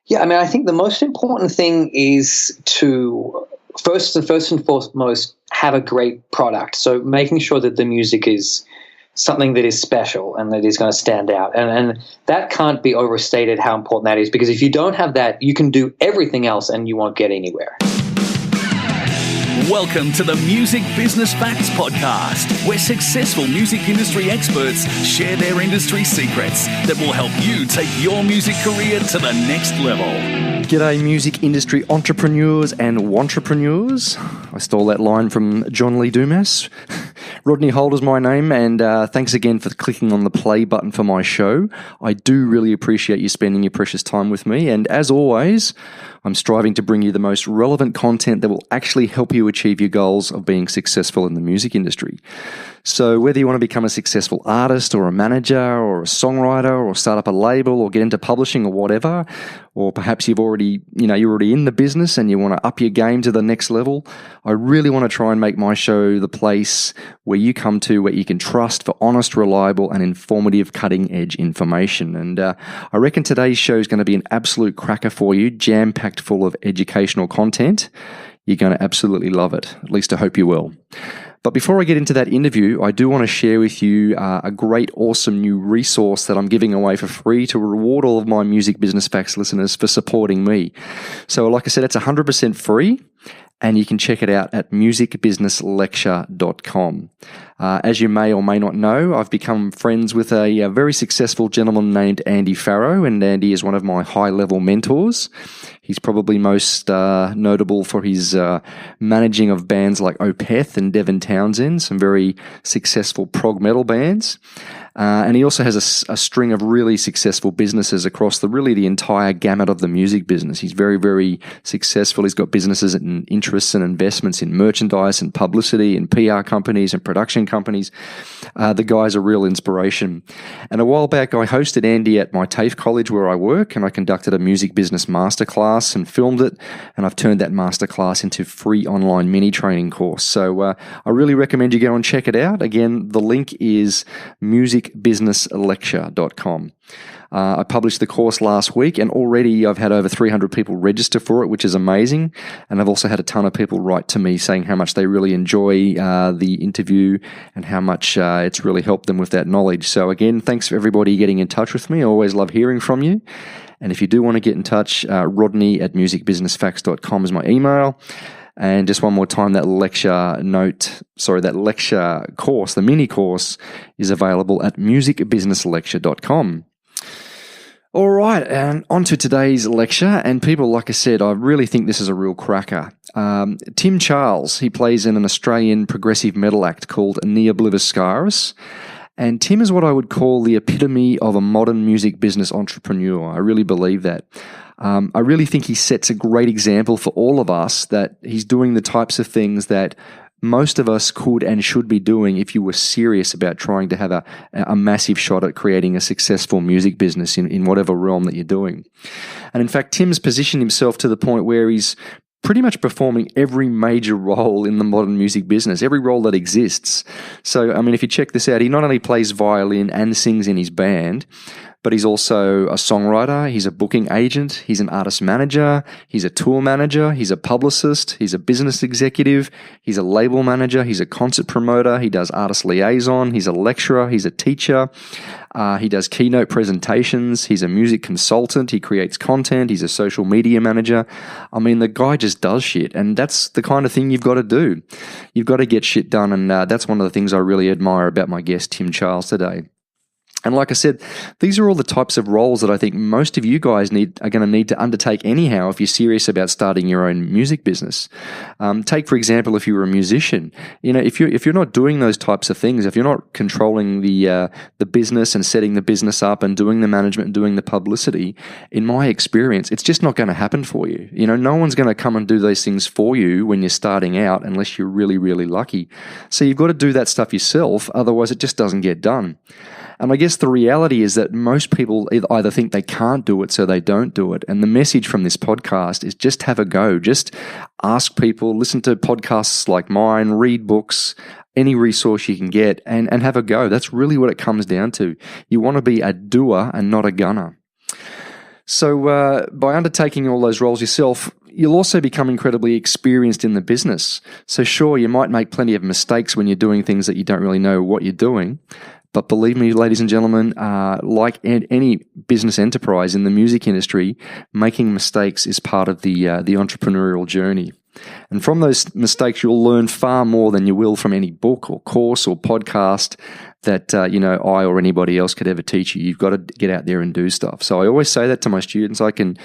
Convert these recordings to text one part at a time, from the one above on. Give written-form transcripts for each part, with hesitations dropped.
Yeah, I mean, I think the most important thing is to first and foremost have a great product. So making sure that the music is something that is special and that is going to stand out. And that can't be overstated how important that is, because if you don't have that, you can do everything else and you won't get anywhere. Welcome to the Music Business Facts Podcast, where successful music industry experts share their industry secrets that will help you take your music career to the next level. G'day, music industry entrepreneurs and wantrepreneurs. I stole that line from John Lee Dumas. Rodney Holder's my name, and thanks again for clicking on the play button for my show. I do really appreciate you spending your precious time with me, and as always, I'm striving to bring you the most relevant content that will actually help you achieve your goals of being successful in the music industry. So whether you want to become a successful artist or a manager or a songwriter or start up a label or get into publishing or whatever, or perhaps you're already in the business and you want to up your game to the next level, I really want to try and make my show the place where you come to where you can trust for honest, reliable and informative cutting-edge information. And I reckon today's show is going to be an absolute cracker for you, jam-packed full of educational content. You're going to absolutely love it. At least I hope you will. But before I get into that interview, I do want to share with you a great, awesome new resource that I'm giving away for free to reward all of my Music Business Facts listeners for supporting me. So like I said, it's 100% free, and you can check it out at musicbusinesslecture.com. As you may or may not know, I've become friends with a very successful gentleman named Andy Farrow, and Andy is one of my high-level mentors. He's probably most notable for his managing of bands like Opeth and Devin Townsend, some very successful prog metal bands. And he also has a string of really successful businesses across the entire gamut of the music business. He's very, very successful. He's got businesses and interests and investments in merchandise and publicity and PR companies and production companies. The guy's a real inspiration. And a while back, I hosted Andy at my TAFE college where I work, and I conducted a music business masterclass and filmed it. And I've turned that masterclass into a free online mini training course. So I really recommend you go and check it out. Again, the link is musicbusinesslecture.com. I published the course last week, and already I've had over 300 people register for it, which is amazing. And I've also had a ton of people write to me saying how much they really enjoy the interview and how much it's really helped them with that knowledge. So again, thanks for everybody getting in touch with me. I always love hearing from you. And if you do want to get in touch, Rodney at musicbusinessfacts.com is my email. And just one more time, that lecture course, the mini course, is available at musicbusinesslecture.com. All right, and on to today's lecture. And people, like I said, I really think this is a real cracker. Tim Charles, he plays in an Australian progressive metal act called Nia Bliviscaris. And Tim is what I would call the epitome of a modern music business entrepreneur. I really believe that. I really think he sets a great example for all of us, that he's doing the types of things that most of us could and should be doing if you were serious about trying to have a massive shot at creating a successful music business in whatever realm that you're doing. And in fact, Tim's positioned himself to the point where he's pretty much performing every major role in the modern music business, every role that exists. So, I mean, if you check this out, he not only plays violin and sings in his band, but he's also a songwriter, he's a booking agent, he's an artist manager, he's a tour manager, he's a publicist, he's a business executive, he's a label manager, he's a concert promoter, he does artist liaison, he's a lecturer, he's a teacher, he does keynote presentations, he's a music consultant, he creates content, he's a social media manager. I mean, the guy just does shit, and that's the kind of thing you've got to do. You've got to get shit done, and that's one of the things I really admire about my guest, Tim Charles, today. And like I said, these are all the types of roles that I think most of you guys are going to need to undertake anyhow if you're serious about starting your own music business. Take, for example, if you were a musician, if you're not doing those types of things, if you're not controlling the business and setting the business up and doing the management and doing the publicity, in my experience, it's just not going to happen for you. No one's going to come and do those things for you when you're starting out unless you're really, really lucky. So you've got to do that stuff yourself, otherwise it just doesn't get done. And I guess the reality is that most people either think they can't do it, so they don't do it. And the message from this podcast is just have a go. Just ask people, listen to podcasts like mine, read books, any resource you can get, and have a go. That's really what it comes down to. You want to be a doer and not a gunner. So by undertaking all those roles yourself, you'll also become incredibly experienced in the business. So sure, you might make plenty of mistakes when you're doing things that you don't really know what you're doing. But believe me, ladies and gentlemen, like any business enterprise in the music industry, making mistakes is part of the entrepreneurial journey. And from those mistakes, you'll learn far more than you will from any book or course or podcast that I or anybody else could ever teach you. You've got to get out there and do stuff. So I always say that to my students. I can,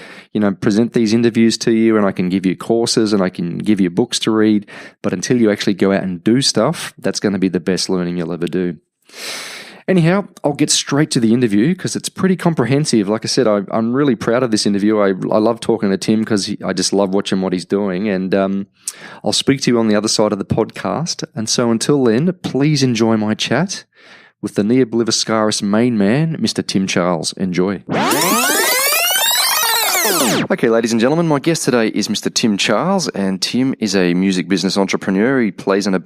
present these interviews to you, and I can give you courses, and I can give you books to read. But until you actually go out and do stuff, that's going to be the best learning you'll ever do. Anyhow, I'll get straight to the interview because it's pretty comprehensive. Like I said, I'm really proud of this interview. I love talking to Tim because I just love watching what he's doing. And I'll speak to you on the other side of the podcast. And so until then, please enjoy my chat with the Neobliviscaris main man, Mr. Tim Charles. Enjoy. Okay, ladies and gentlemen, my guest today is Mr. Tim Charles, and Tim is a music business entrepreneur. He plays in a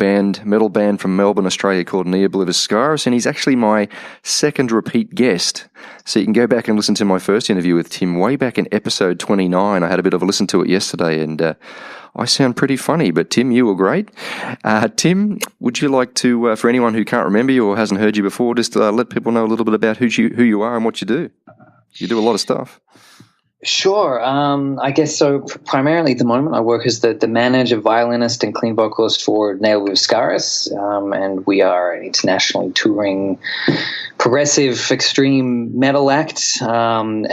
metal band from Melbourne, Australia called Neobliviscaris, and he's actually my second repeat guest. So you can go back and listen to my first interview with Tim way back in episode 29. I had a bit of a listen to it yesterday, and I sound pretty funny, but Tim, you were great. Tim, would you like to, for anyone who can't remember you or hasn't heard you before, just let people know a little bit about who you are and what you do? You do a lot of stuff. Sure. I guess so. Primarily at the moment, I work as the manager, violinist, and clean vocalist for Neobliviscaris, and we are an internationally touring progressive extreme metal act. In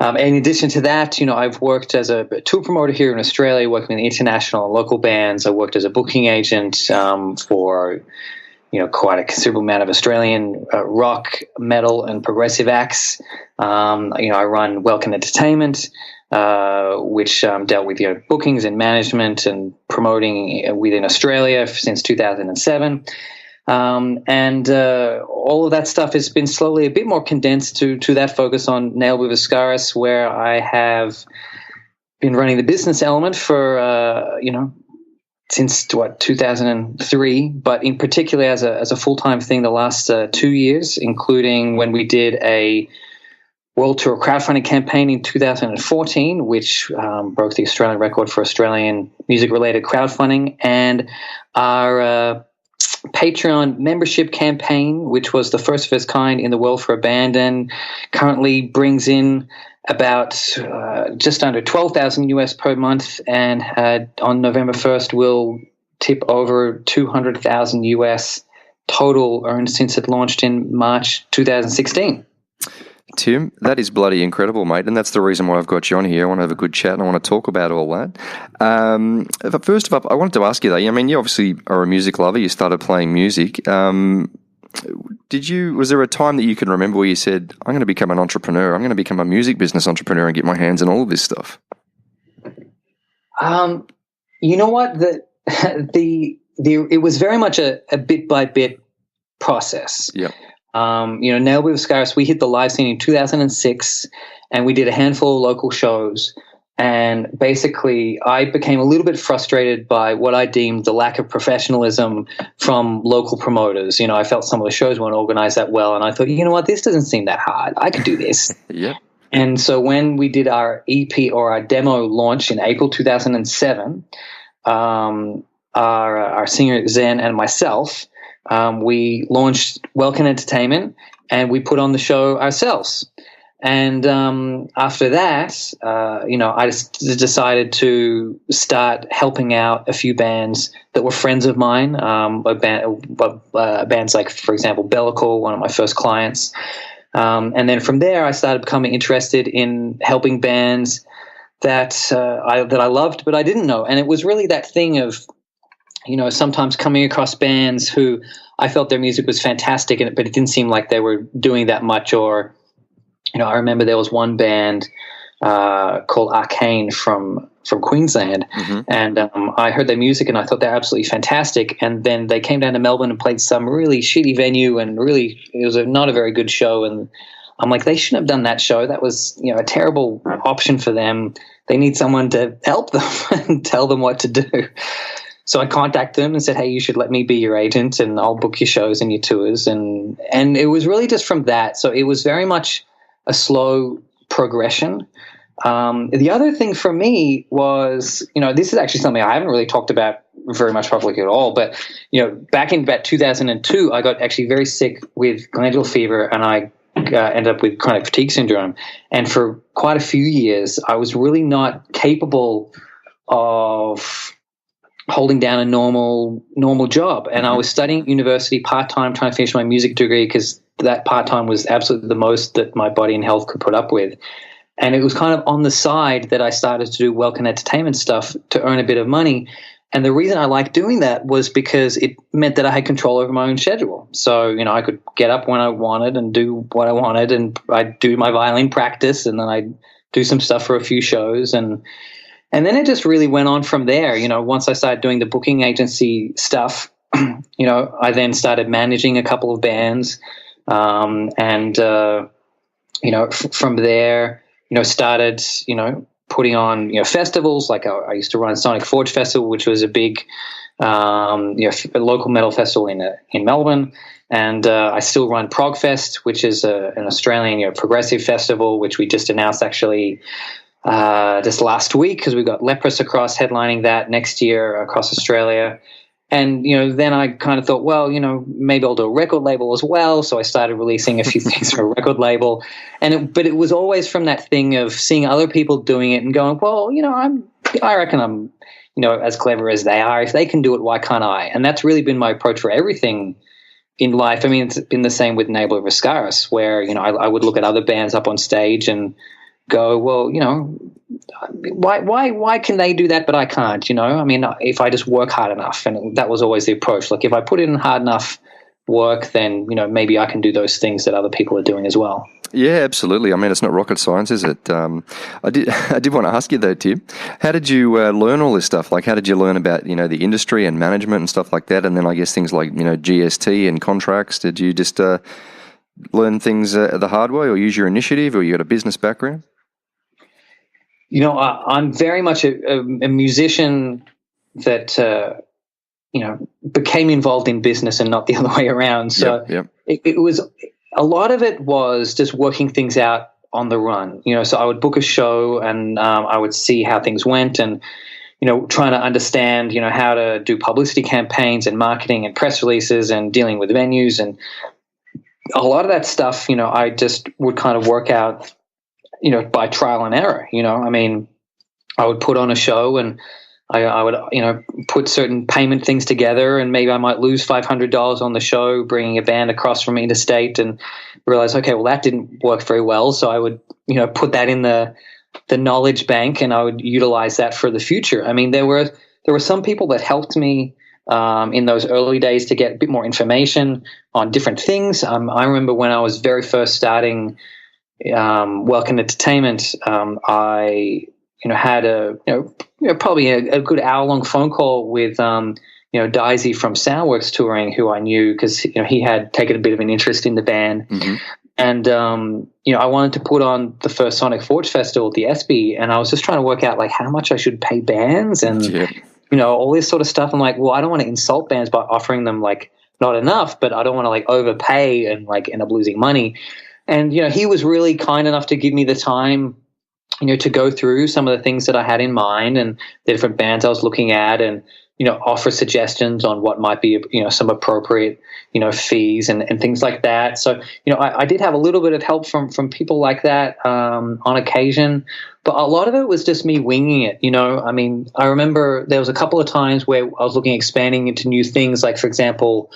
addition to that, I've worked as a tour promoter here in Australia, working with international and local bands. I worked as a booking agent for quite a considerable amount of Australian rock, metal, and progressive acts. I run Welcome Entertainment, which dealt with bookings and management and promoting within Australia since 2007. And all of that stuff has been slowly a bit more condensed to that focus on Neobliviscaris, where I have been running the business element for, since 2003, but in particular as a full-time thing the last 2 years, including when we did a world tour crowdfunding campaign in 2014, which broke the Australian record for Australian music-related crowdfunding, and our Patreon membership campaign, which was the first of its kind in the world for a band, and currently brings in about just under $12,000 US per month, and on November 1st will tip over $200,000 US total earned since it launched in March 2016. Tim, that is bloody incredible, mate, and that's the reason why I've got you on here. I want to have a good chat and I want to talk about all that. But first of all, I wanted to ask you that. You obviously are a music lover. You started playing music. Was there a time that you can remember where you said, I'm going to become an entrepreneur, I'm going to become a music business entrepreneur and get my hands on all of this stuff? You know what? It was very much a bit by bit process. Yeah. Neobliviscaris, we hit the live scene in 2006, and we did a handful of local shows. And basically, I became a little bit frustrated by what I deemed the lack of professionalism from local promoters. I felt some of the shows weren't organized that well, and I thought, you know what, this doesn't seem that hard. I could do this. Yeah. And so when we did our EP or our demo launch in April 2007, our singer Zen and myself, we launched Welcome Entertainment, and we put on the show ourselves. And after that, I just decided to start helping out a few bands that were friends of mine, bands like, for example, Bellicle, one of my first clients. And then from there, I started becoming interested in helping bands that I loved, but I didn't know. And it was really that thing of, sometimes coming across bands who I felt their music was fantastic, but it didn't seem like they were doing that much. Or, I remember there was one band called Arcane from Queensland, mm-hmm. and I heard their music and I thought they're absolutely fantastic. And then they came down to Melbourne and played some really shitty venue, and really it was not a very good show. And I'm like, they shouldn't have done that show. That was, a terrible option for them. They need someone to help them and tell them what to do. So I contacted them and said, hey, you should let me be your agent and I'll book your shows and your tours. And it was really just from that. So it was very much a slow progression. The other thing for me was, this is actually something I haven't really talked about very much publicly at all, but, back in about 2002, I got actually very sick with glandular fever, and I ended up with chronic fatigue syndrome. And for quite a few years, I was really not capable of holding down a normal job. And I was studying at university part-time, trying to finish my music degree, because that part-time was absolutely the most that my body and health could put up with. And it was kind of on the side that I started to do Welcome Entertainment stuff to earn a bit of money. And the reason I liked doing that was because it meant that I had control over my own schedule. So, I could get up when I wanted and do what I wanted, and I'd do my violin practice, and then I'd do some stuff for a few shows. And then it just really went on from there. Once I started doing the booking agency stuff, I then started managing a couple of bands. From there, started, putting on, festivals. Like I used to run Sonic Forge Festival, which was a big, a local metal festival in Melbourne. And I still run Progfest, which is an Australian, progressive festival, which we just announced actually just last week, because we've got Leprous across headlining that next year across Australia. And, then I kind of thought, well, maybe I'll do a record label as well. So I started releasing a few things for a record label. But it was always from that thing of seeing other people doing it and going, well, I reckon I'm, as clever as they are. If they can do it, why can't I? And that's really been my approach for everything in life. I mean, it's been the same with Nabla Viscaris, where, I would look at other bands up on stage and go, well, why can they do that but I can't? I mean, if I just work hard enough. And that was always the approach. Like, if I put in hard enough work, then maybe I can do those things that other people are doing as well. Yeah, absolutely. I mean, it's not rocket science, is it? I did want to ask you though, Tim, how did you learn all this stuff? Like, how did you learn about the industry and management and stuff like that? And then I guess things like GST and contracts. Did you just learn things the hard way, or use your initiative, or you got a business background? I'm very much a musician that, became involved in business and not the other way around. So yep. It was, a lot of it was just working things out on the run. So I would book a show, and I would see how things went, and, trying to understand, how to do publicity campaigns and marketing and press releases and dealing with venues. And a lot of that stuff, I just would kind of work out, by trial and error. I mean, I would put on a show, and I would, put certain payment things together, and maybe I might lose $500 on the show, bringing a band across from interstate, and realize, okay, well, that didn't work very well. So I would, put that in the knowledge bank, and I would utilize that for the future. I mean, there were some people that helped me in those early days to get a bit more information on different things. I remember when I was very first starting Welcome Entertainment, I had probably a good hour-long phone call with Daisy from Soundworks Touring, who I knew because he had taken a bit of an interest in the band. Mm-hmm. And I wanted to put on the first Sonic Forge Festival at the ESPY, and I was just trying to work out like how much I should pay bands and all this sort of stuff. I'm like, well, I don't want to insult bands by offering them like not enough, but I don't want to like overpay and like end up losing money. And, he was really kind enough to give me the time, to go through some of the things that I had in mind and the different bands I was looking at, and, offer suggestions on what might be, some appropriate, fees and things like that. So, I did have a little bit of help from people like that on occasion, but a lot of it was just me winging it. I mean, I remember there was a couple of times where I was looking, expanding into new things, like, for example,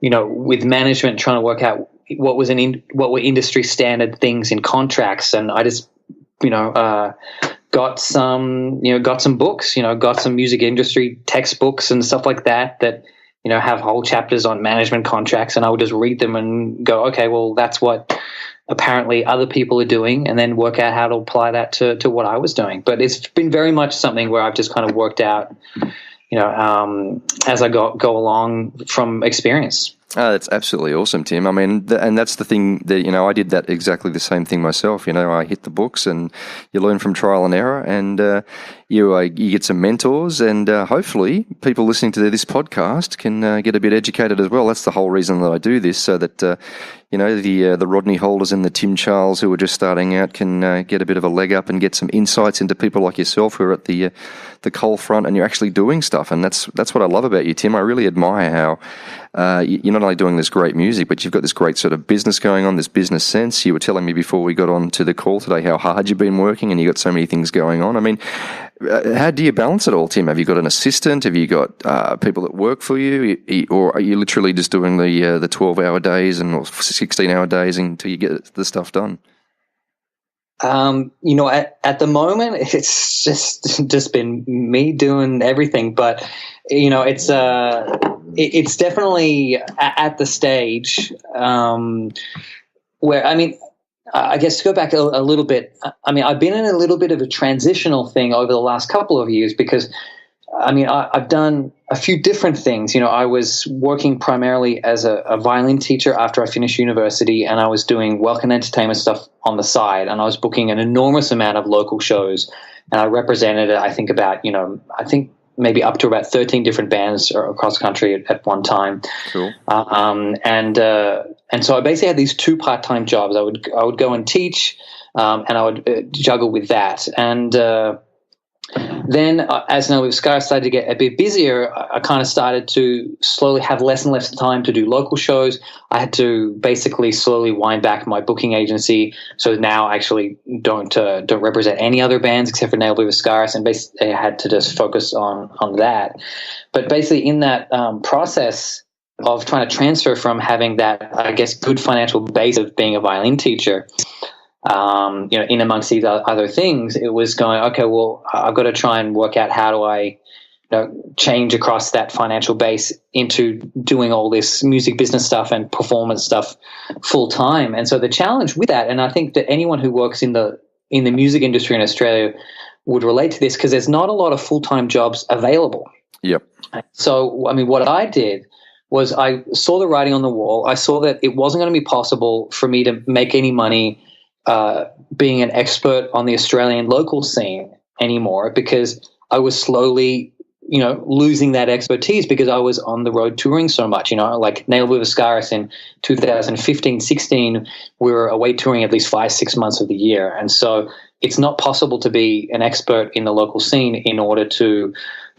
with management, trying to work out what were industry standard things in contracts. And I just, got some books, got some music industry textbooks and stuff like that, have whole chapters on management contracts. And I would just read them and go, okay, well, that's what apparently other people are doing, and then work out how to apply that to what I was doing. But it's been very much something where I've just kind of worked out, as I go along from experience. Oh, that's absolutely awesome, Tim. I mean, and that's the thing that, I did that exactly the same thing myself. I hit the books, and you learn from trial and error, and you get some mentors, and hopefully people listening to this podcast can get a bit educated as well. That's the whole reason that I do this, so that the Rodney Holders and the Tim Charles who are just starting out can get a bit of a leg up and get some insights into people like yourself who are at the coal front, and you're actually doing stuff. And that's what I love about you, Tim. I really admire how you're not only doing this great music, but you've got this great sort of business going on, this business sense. You were telling me before we got on to the call today how hard you've been working, and you got so many things going on. I mean, how do you balance it all, Tim? Have you got an assistant? Have you got people that work for you, or are you literally just doing the 12-hour days or 16-hour days until you get the stuff done? At the moment, it's just been me doing everything, but it's definitely at the stage where, I guess to go back a little bit, I've been in a little bit of a transitional thing over the last couple of years because, I've done a few different things. I was working primarily as a violin teacher after I finished university, and I was doing welcome entertainment stuff on the side, and I was booking an enormous amount of local shows, and I represented, I think maybe up to about 13 different bands across the country at one time. Cool. And so I basically had these two part-time jobs. I would go and teach, and I would juggle with that. And then as Now With Scar started to get a bit busier, I kind of started to slowly have less and less time to do local shows. I had to basically slowly wind back my booking agency. So now I actually don't represent any other bands except for Nail With Scars, and basically I had to just focus on that. But basically in that process of trying to transfer from having that, I guess, good financial base of being a violin teacher, in amongst these other things, it was going, okay, well, I've got to try and work out how do I change across that financial base into doing all this music business stuff and performance stuff full time. And so the challenge with that, and I think that anyone who works in the music industry in Australia would relate to this, because there's not a lot of full-time jobs available. Yep. So, what I did was I saw the writing on the wall. I saw that it wasn't going to be possible for me to make any money being an expert on the Australian local scene anymore, because I was slowly, losing that expertise because I was on the road touring so much. Like Nail With Scaris in 2015-16, we were away touring at least 5-6 months of the year. And so it's not possible to be an expert in the local scene in order to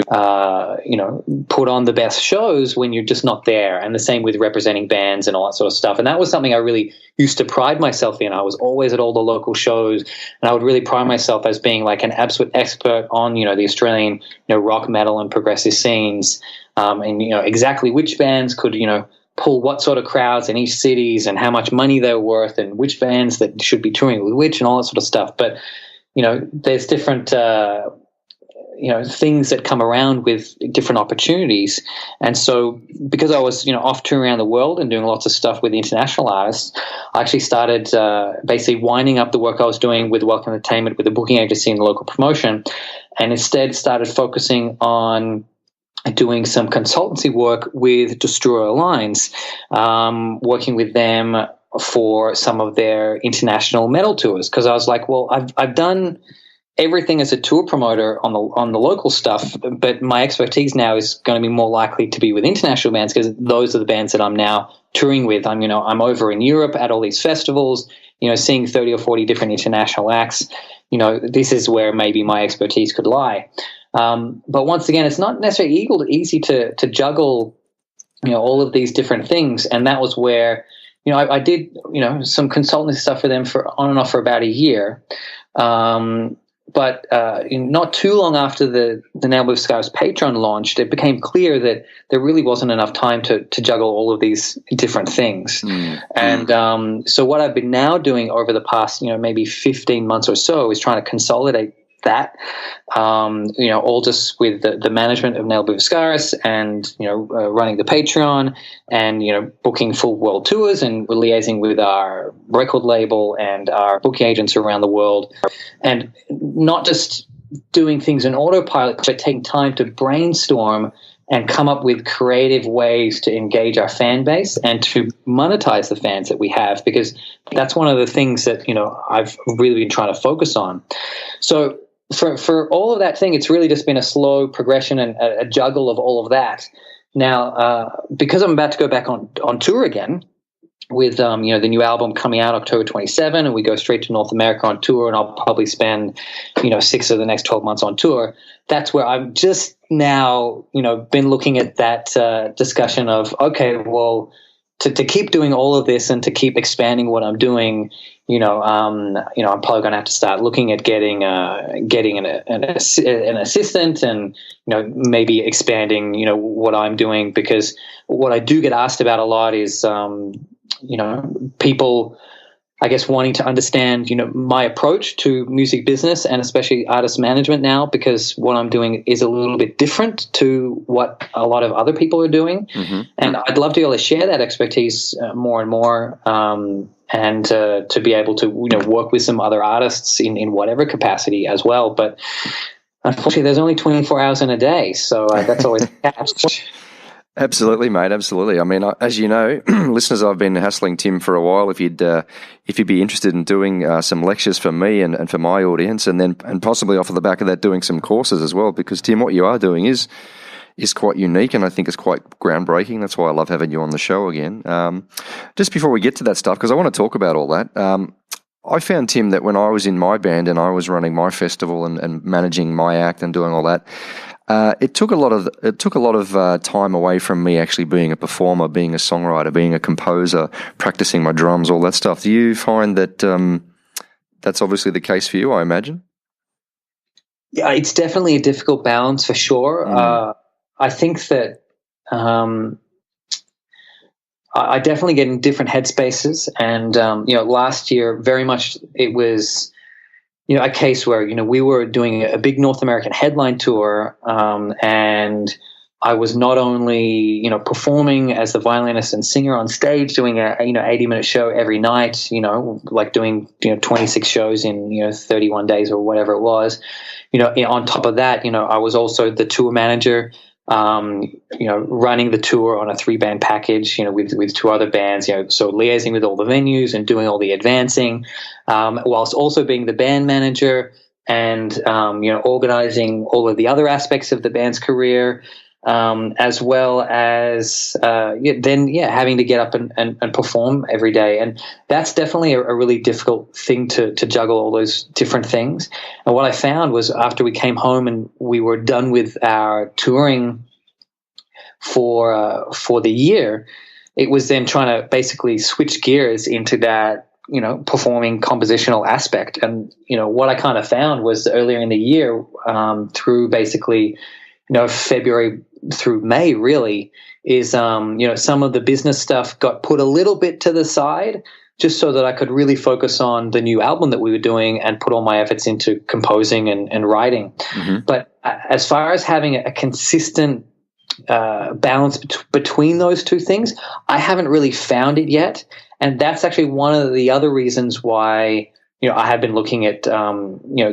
put on the best shows when you're just not there. And the same with representing bands and all that sort of stuff. And that was something I really used to pride myself in. I was always at all the local shows, and I would really pride myself as being like an absolute expert on, the Australian, rock, metal, and progressive scenes, and exactly which bands could, pull what sort of crowds in each cities and how much money they're worth and which bands that should be touring with which and all that sort of stuff. But, there's different things that come around with different opportunities. And so because I was, off touring around the world and doing lots of stuff with international artists, I actually started basically winding up the work I was doing with Welcome Entertainment with the booking agency and the local promotion, and instead started focusing on doing some consultancy work with Destroyer Lines, working with them for some of their international metal tours. Because I was like, well, I've done everything as a tour promoter on the local stuff, but my expertise now is going to be more likely to be with international bands, because those are the bands that I'm now touring with. I'm over in Europe at all these festivals, seeing 30 or 40 different international acts. This is where maybe my expertise could lie. But once again, it's not necessarily easy to juggle, all of these different things. And that was where, I did, some consultancy stuff for them on and off for about a year. But not too long after the Nail With Scars Patreon launched, it became clear that there really wasn't enough time to juggle all of these different things. And so what I've been now doing over the past, maybe 15 months or so is trying to consolidate that, all just with the management of Nail With Scars and, running the Patreon and, booking full world tours, and we're liaising with our record label and our booking agents around the world, and not just doing things in autopilot, but taking time to brainstorm and come up with creative ways to engage our fan base and to monetize the fans that we have, because that's one of the things that, I've really been trying to focus on. So for all of that thing, it's really just been a slow progression and a juggle of all of that. Now, because I'm about to go back on tour again with, the new album coming out October 27, and we go straight to North America on tour, and I'll probably spend, 6 of the next 12 months on tour. That's where I'm just now, been looking at that discussion of, okay, well, to keep doing all of this and to keep expanding what I'm doing, I'm probably going to have to start looking at getting an assistant, and maybe expanding what I'm doing, because what I do get asked about a lot is people, I guess, wanting to understand my approach to music business and especially artist management now, because what I'm doing is a little bit different to what a lot of other people are doing. Mm-hmm. And I'd love to be able to share that expertise more and more, and to be able to work with some other artists in whatever capacity as well. But unfortunately, there's only 24 hours in a day, so that's always a catch. Absolutely, mate. Absolutely. I mean, as you know, listeners, I've been hassling Tim for a while. If you'd be interested in doing some lectures for me and for my audience, and possibly off of the back of that doing some courses as well, because Tim, what you are doing is quite unique, and I think it's quite groundbreaking. That's why I love having you on the show again. Just before we get to that stuff, because I want to talk about all that. I found, Tim, that when I was in my band and I was running my festival and managing my act and doing all that, it took a lot of time away from me actually being a performer, being a songwriter, being a composer, practicing my drums, all that stuff. Do you find that that's obviously the case for you, I imagine? Yeah, it's definitely a difficult balance for sure. I think that I definitely get in different headspaces, and last year very much it was a case where we were doing a big North American headline tour, and I was not only performing as the violinist and singer on stage, doing a 80-minute show every night, like doing 26 shows in 31 days or whatever it was. On top of that, I was also the tour manager, running the tour on a 3-band package, with 2 other bands, so liaising with all the venues and doing all the advancing, whilst also being the band manager and, organizing all of the other aspects of the band's career, as well as, having to get up and perform every day. And that's definitely a really difficult thing to juggle all those different things. And what I found was after we came home and we were done with our touring for the year, it was then trying to basically switch gears into that, performing compositional aspect. And, what I kind of found was earlier in the year, through basically, February through May really is, some of the business stuff got put a little bit to the side just so that I could really focus on the new album that we were doing and put all my efforts into composing and writing. Mm-hmm. But as far as having a consistent balance between those two things, I haven't really found it yet. And that's actually one of the other reasons why I have been looking at,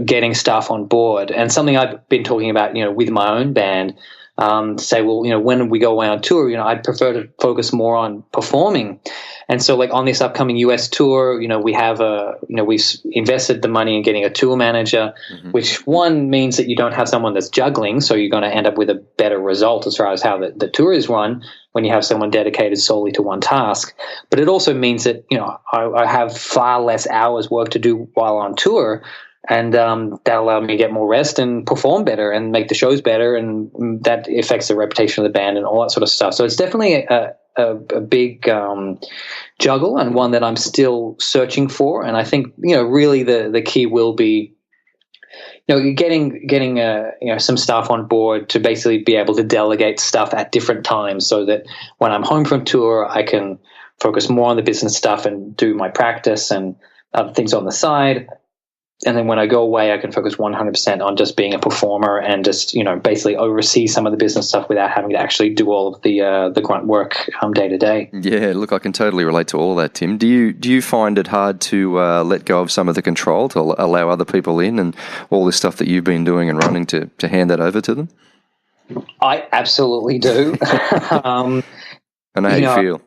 getting staff on board, and something I've been talking about, with my own band, say, well, when we go away on tour, I'd prefer to focus more on performing. And so like on this upcoming US tour, we have we've invested the money in getting a tour manager, mm-hmm. which one means that you don't have someone that's juggling. So you're going to end up with a better result as far as how the tour is run when you have someone dedicated solely to one task. But it also means that, I have far less hours work to do while on tour. And that allowed me to get more rest and perform better and make the shows better, and that affects the reputation of the band and all that sort of stuff. So it's definitely a big juggle, and one that I'm still searching for. And I think really the key will be getting some staff on board to basically be able to delegate stuff at different times, so that when I'm home from tour, I can focus more on the business stuff and do my practice and other things on the side. And then when I go away, I can focus 100% on just being a performer and just, basically oversee some of the business stuff without having to actually do all of the grunt work day to day. Yeah, look, I can totally relate to all of that, Tim. Do you find it hard to let go of some of the control, to allow other people in, and all this stuff that you've been doing and running, to hand that over to them? I absolutely do. I know how you feel.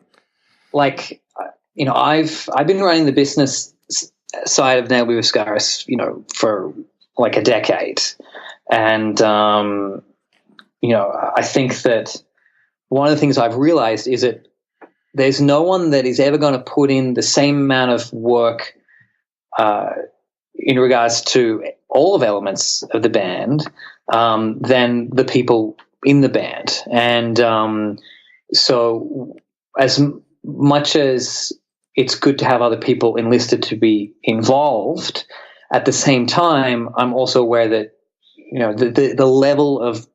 Like, I've been running the business side of Nail Beaver Scars, for like a decade. And, I think that one of the things I've realized is that there's no one that is ever going to put in the same amount of work in regards to all of elements of the band than the people in the band. And so as much as it's good to have other people enlisted to be involved, at the same time, I'm also aware that, the level of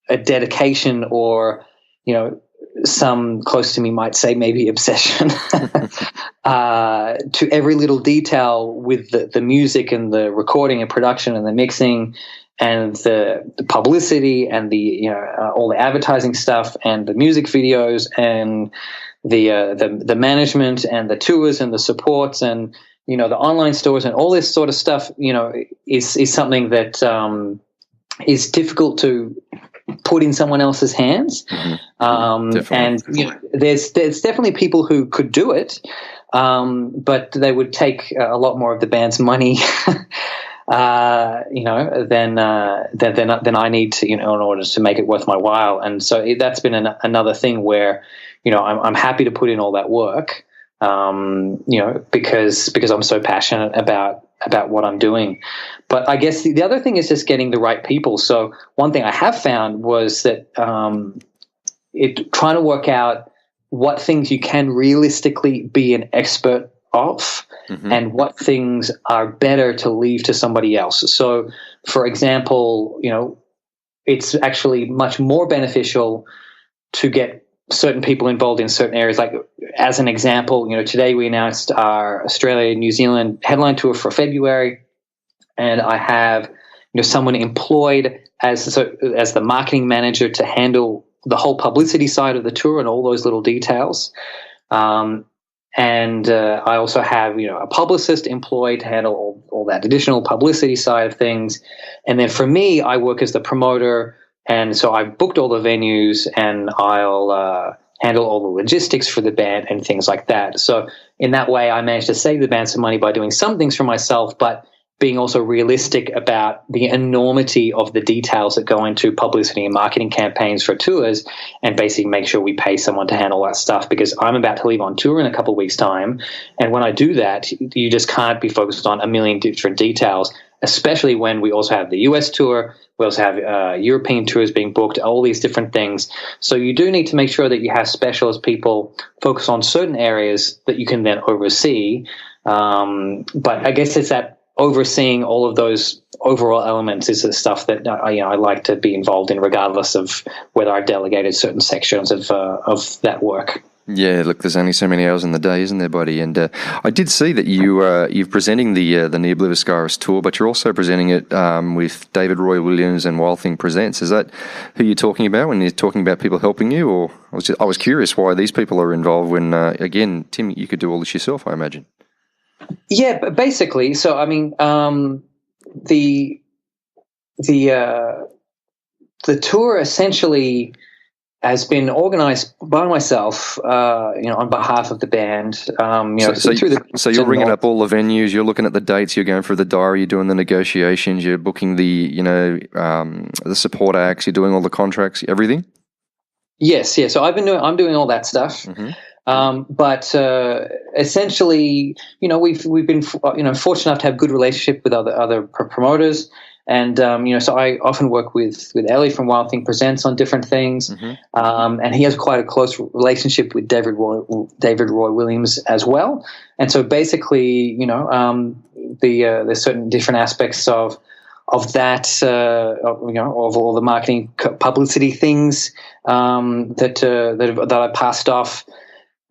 a dedication or, some close to me might say maybe obsession to every little detail with the music and the recording and production and the mixing and the publicity and the all the advertising stuff and the music videos and the management and the tours and the supports and the online stores and all this sort of stuff is something that is difficult to put in someone else's hands. And there's definitely people who could do it, but they would take a lot more of the band's money than I need to, in order to make it worth my while. And so that's been another thing where, I'm happy to put in all that work, because I'm so passionate about what I'm doing. But I guess the other thing is just getting the right people. So one thing I have found was that trying to work out what things you can realistically be an expert of and what things are better to leave to somebody else. So, for example, it's actually much more beneficial to get certain people involved in certain areas. Like, as an example, today we announced our Australia-New Zealand headline tour for February, and I have someone employed as the marketing manager to handle the whole publicity side of the tour and all those little details. And I also have a publicist employed to handle all that additional publicity side of things. And then for me, I work as the promoter. And so I've booked all the venues, and I'll handle all the logistics for the band and things like that. So in that way, I managed to save the band some money by doing some things for myself, but being also realistic about the enormity of the details that go into publicity and marketing campaigns for tours, and basically make sure we pay someone to handle that stuff, because I'm about to leave on tour in a couple of weeks' time. And when I do that, you just can't be focused on a million different details, especially when we also have the US tour. We also have European tours being booked, all these different things. So you do need to make sure that you have specialist people focus on certain areas that you can then oversee. But I guess it's that overseeing all of those overall elements is the stuff that I like to be involved in, regardless of whether I've delegated certain sections of that work. Yeah, look, there's only so many hours in the day, isn't there, buddy? And I did see that you're presenting the Near Oblivious Scarus tour, but you're also presenting it with David Roy Williams and Wild Thing Presents. Is that who you're talking about when you're talking about people helping you? Or I was curious why these people are involved when, again, Tim, you could do all this yourself, I imagine. Yeah, but basically, so I mean, the tour essentially has been organized by myself, on behalf of the band. So you're ringing up all the venues, you're looking at the dates, you're going through the diary, you're doing the negotiations, you're booking the support acts, you're doing all the contracts, everything. Yes. So I'm doing all that stuff. But essentially, we've been fortunate enough to have good relationship with other promoters. And, so I often work with Ellie from Wild Thing Presents on different things. And he has quite a close relationship with David Roy Williams as well. And so basically, there's certain different aspects of that, of all the marketing publicity things that I passed off,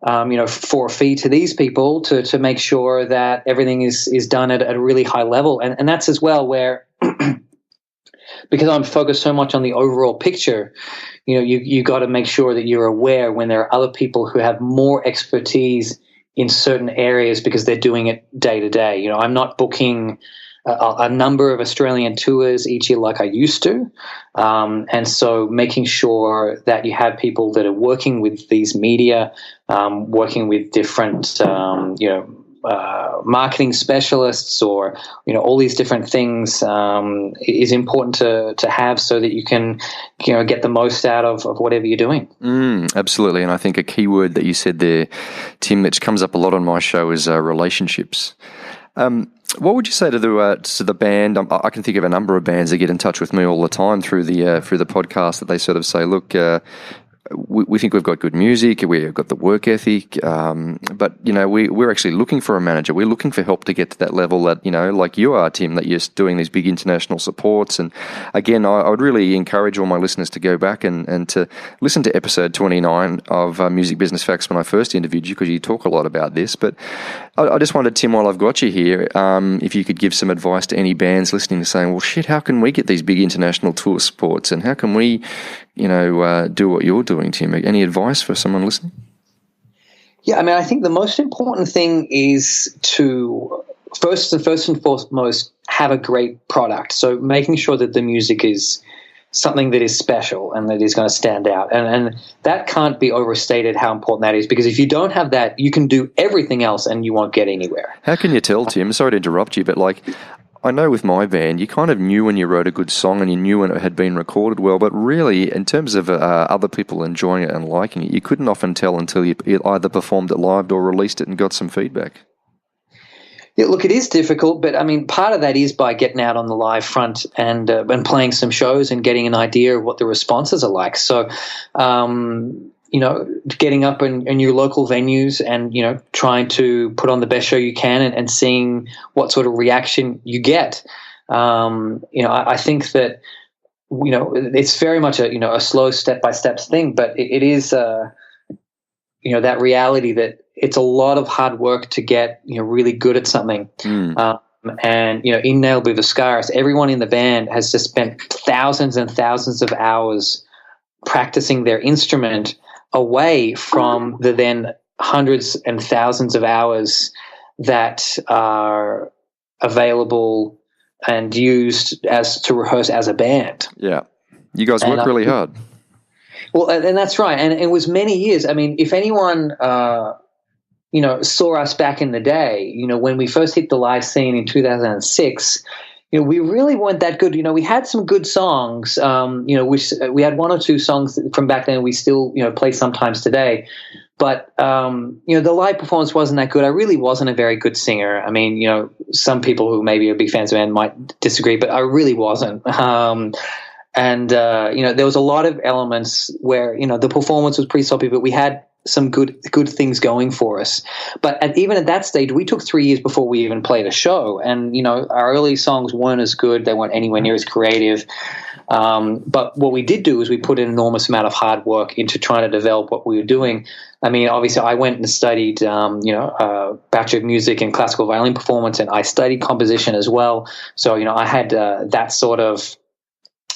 for a fee to these people to make sure that everything is done at a really high level. And that's as well where, because I'm focused so much on the overall picture, you got to make sure that you're aware when there are other people who have more expertise in certain areas because they're doing it day to day. I'm not booking a number of Australian tours each year like I used to. And so making sure that you have people that are working with these media, working with different, marketing specialists, or all these different things is important to have, so that you can get the most out of whatever you're doing. Absolutely. And I think a key word that you said there, Tim, which comes up a lot on my show, is relationships. What would you say to the band? I can think of a number of bands that get in touch with me all the time through the podcast, that they sort of say, look, we think we've got good music, we've got the work ethic, but we're actually looking for a manager. We're looking for help to get to that level that like you are, Tim, that you're doing these big international supports. And again, I would really encourage all my listeners to go back and to listen to episode 29 of Music Business Facts when I first interviewed you, because you talk a lot about this. But I just wondered, Tim, while I've got you here, if you could give some advice to any bands listening, saying, well, shit, how can we get these big international tour supports, and how can we do what you're doing, Tim? Any advice for someone listening? Yeah, I mean, I think the most important thing is to first and foremost have a great product. So making sure that the music is something that is special and that is going to stand out. And that can't be overstated how important that is, because if you don't have that, you can do everything else and you won't get anywhere. How can you tell, Tim? Sorry to interrupt you, but I know with my band, you kind of knew when you wrote a good song and you knew when it had been recorded well, but really, in terms of other people enjoying it and liking it, you couldn't often tell until you either performed it live or released it and got some feedback. Yeah, look, it is difficult, but I mean, part of that is by getting out on the live front and playing some shows and getting an idea of what the responses are like. So, getting up in your local venues and, trying to put on the best show you can and seeing what sort of reaction you get. I think that, it's very much a slow step-by-step thing, but it is, that reality that it's a lot of hard work to get, really good at something. And, in Nail Be the Scars, everyone in the band has just spent thousands and thousands of hours practicing their instrument away from the then hundreds and thousands of hours that are available and used to rehearse as a band. Yeah. You guys work really hard. Well, and that's right. And it was many years. I mean, if anyone, saw us back in the day, when we first hit the live scene in 2006, we really weren't that good. We had some good songs, we had one or two songs from back then we still, play sometimes today. But, the live performance wasn't that good. I really wasn't a very good singer. I mean, some people who maybe are big fans of the band might disagree, but I really wasn't. There was a lot of elements where, the performance was pretty sloppy, but we had some good things going for us. But even at that stage, we took 3 years before we even played a show. And, our early songs weren't as good. They weren't anywhere near as creative. But what we did do is we put an enormous amount of hard work into trying to develop what we were doing. I mean, obviously, I went and studied, Bachelor of Music and Classical Violin Performance, and I studied composition as well. So, I had that sort of